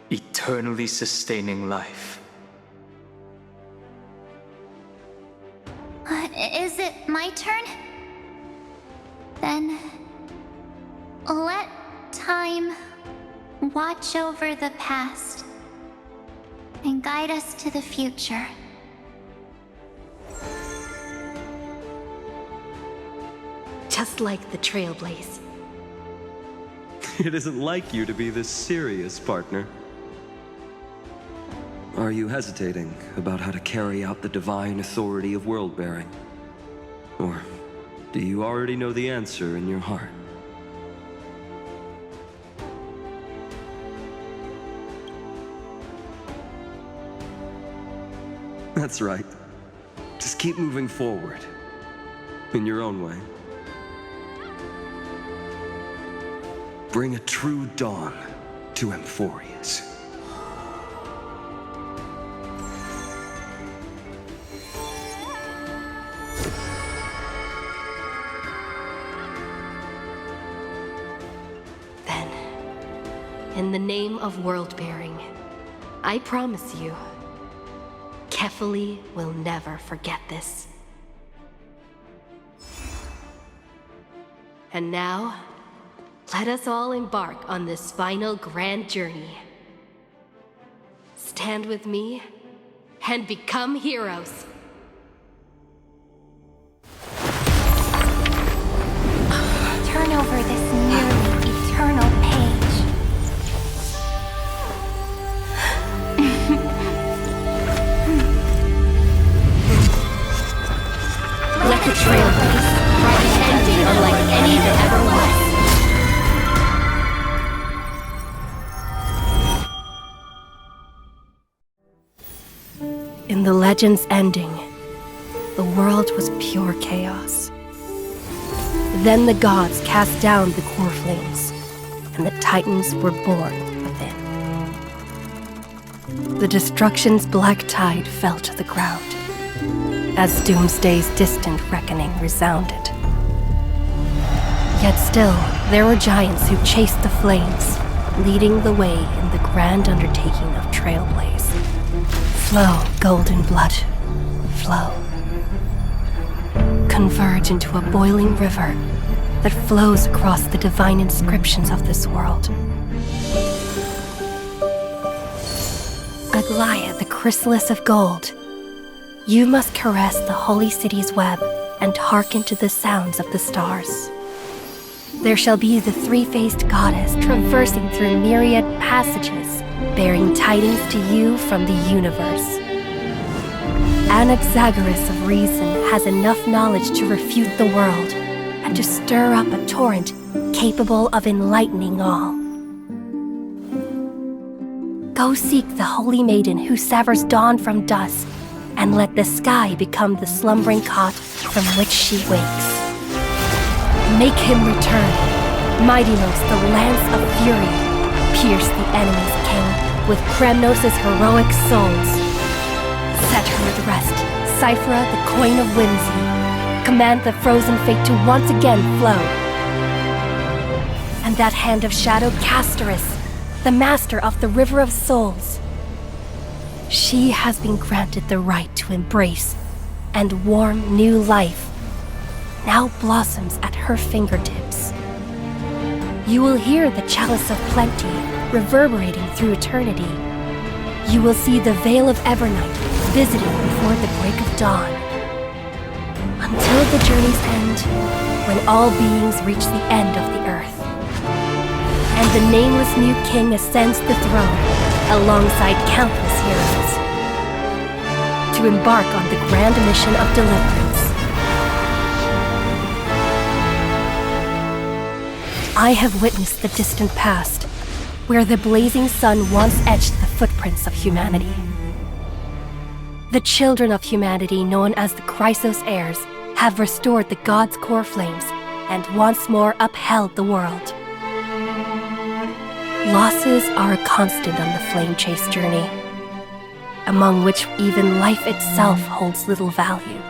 eternally sustaining life. Is it my turn? Then let time watch over the past and guide us to the future. Just like the Trailblaze. It isn't like you to be this serious, partner. Are you hesitating about how to carry out the divine authority of world-bearing? Or do you already know the answer in your heart? That's right. Just keep moving forward. In your own way. Bring a true dawn to AMPHOREUS. Then, in the name of world-bearing, I promise you, Kefali will never forget this. And now, let us all embark on this final grand journey. Stand with me and become heroes. Turn over this nearly eternal page. Let the Trailblaze write an ending unlike any that ever was. In the legend's ending, the world was pure chaos. Then the gods cast down the core flames, and the Titans were born within. The destruction's black tide fell to the ground, as Doomsday's distant reckoning resounded. Yet still, there were giants who chased the flames, leading the way in the grand undertaking of Trailblaze. Flow, golden blood, flow. Converge into a boiling river that flows across the divine inscriptions of this world. Aglaia, the chrysalis of gold, you must caress the holy city's web and hearken to the sounds of the stars. There shall be the three-faced goddess traversing through myriad passages, bearing tidings to you from the universe. Anaxagoras of reason has enough knowledge to refute the world and to stir up a torrent capable of enlightening all. Go seek the holy maiden who severs dawn from dusk, and let the sky become the slumbering cot from which she wakes. Make him return. Mightymost, the lance of fury, pierce the enemy's king with Kremnos' heroic souls. Set her at rest, Cyphra, the coin of whimsy. Command the frozen fate to once again flow. And that hand of shadow Castoris, the master of the River of Souls. She has been granted the right to embrace and warm new life, now blossoms at her fingertips. You will hear the chalice of plenty reverberating through eternity. You will see the Veil of Evernight visiting before the break of dawn. Until the journey's end, when all beings reach the end of the earth. And the nameless new king ascends the throne alongside countless heroes to embark on the grand mission of deliverance. I have witnessed the distant past, where the blazing sun once etched the footprints of humanity. The children of humanity, known as the Chrysos heirs, have restored the gods' core flames and once more upheld the world. Losses are a constant on the flame chase journey, among which even life itself holds little value.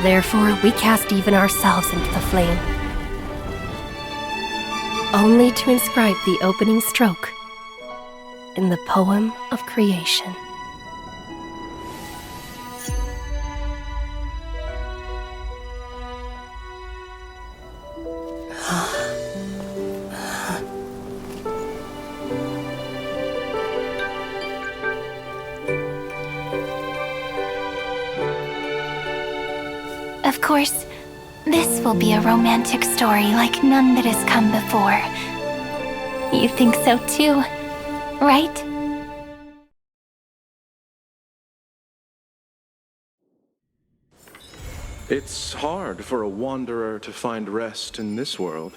Therefore, we cast even ourselves into the flame, only to inscribe the opening stroke in the poem of creation. Of course, this will be a romantic story like none that has come before. You think so too, right? It's hard for a wanderer to find rest in this world.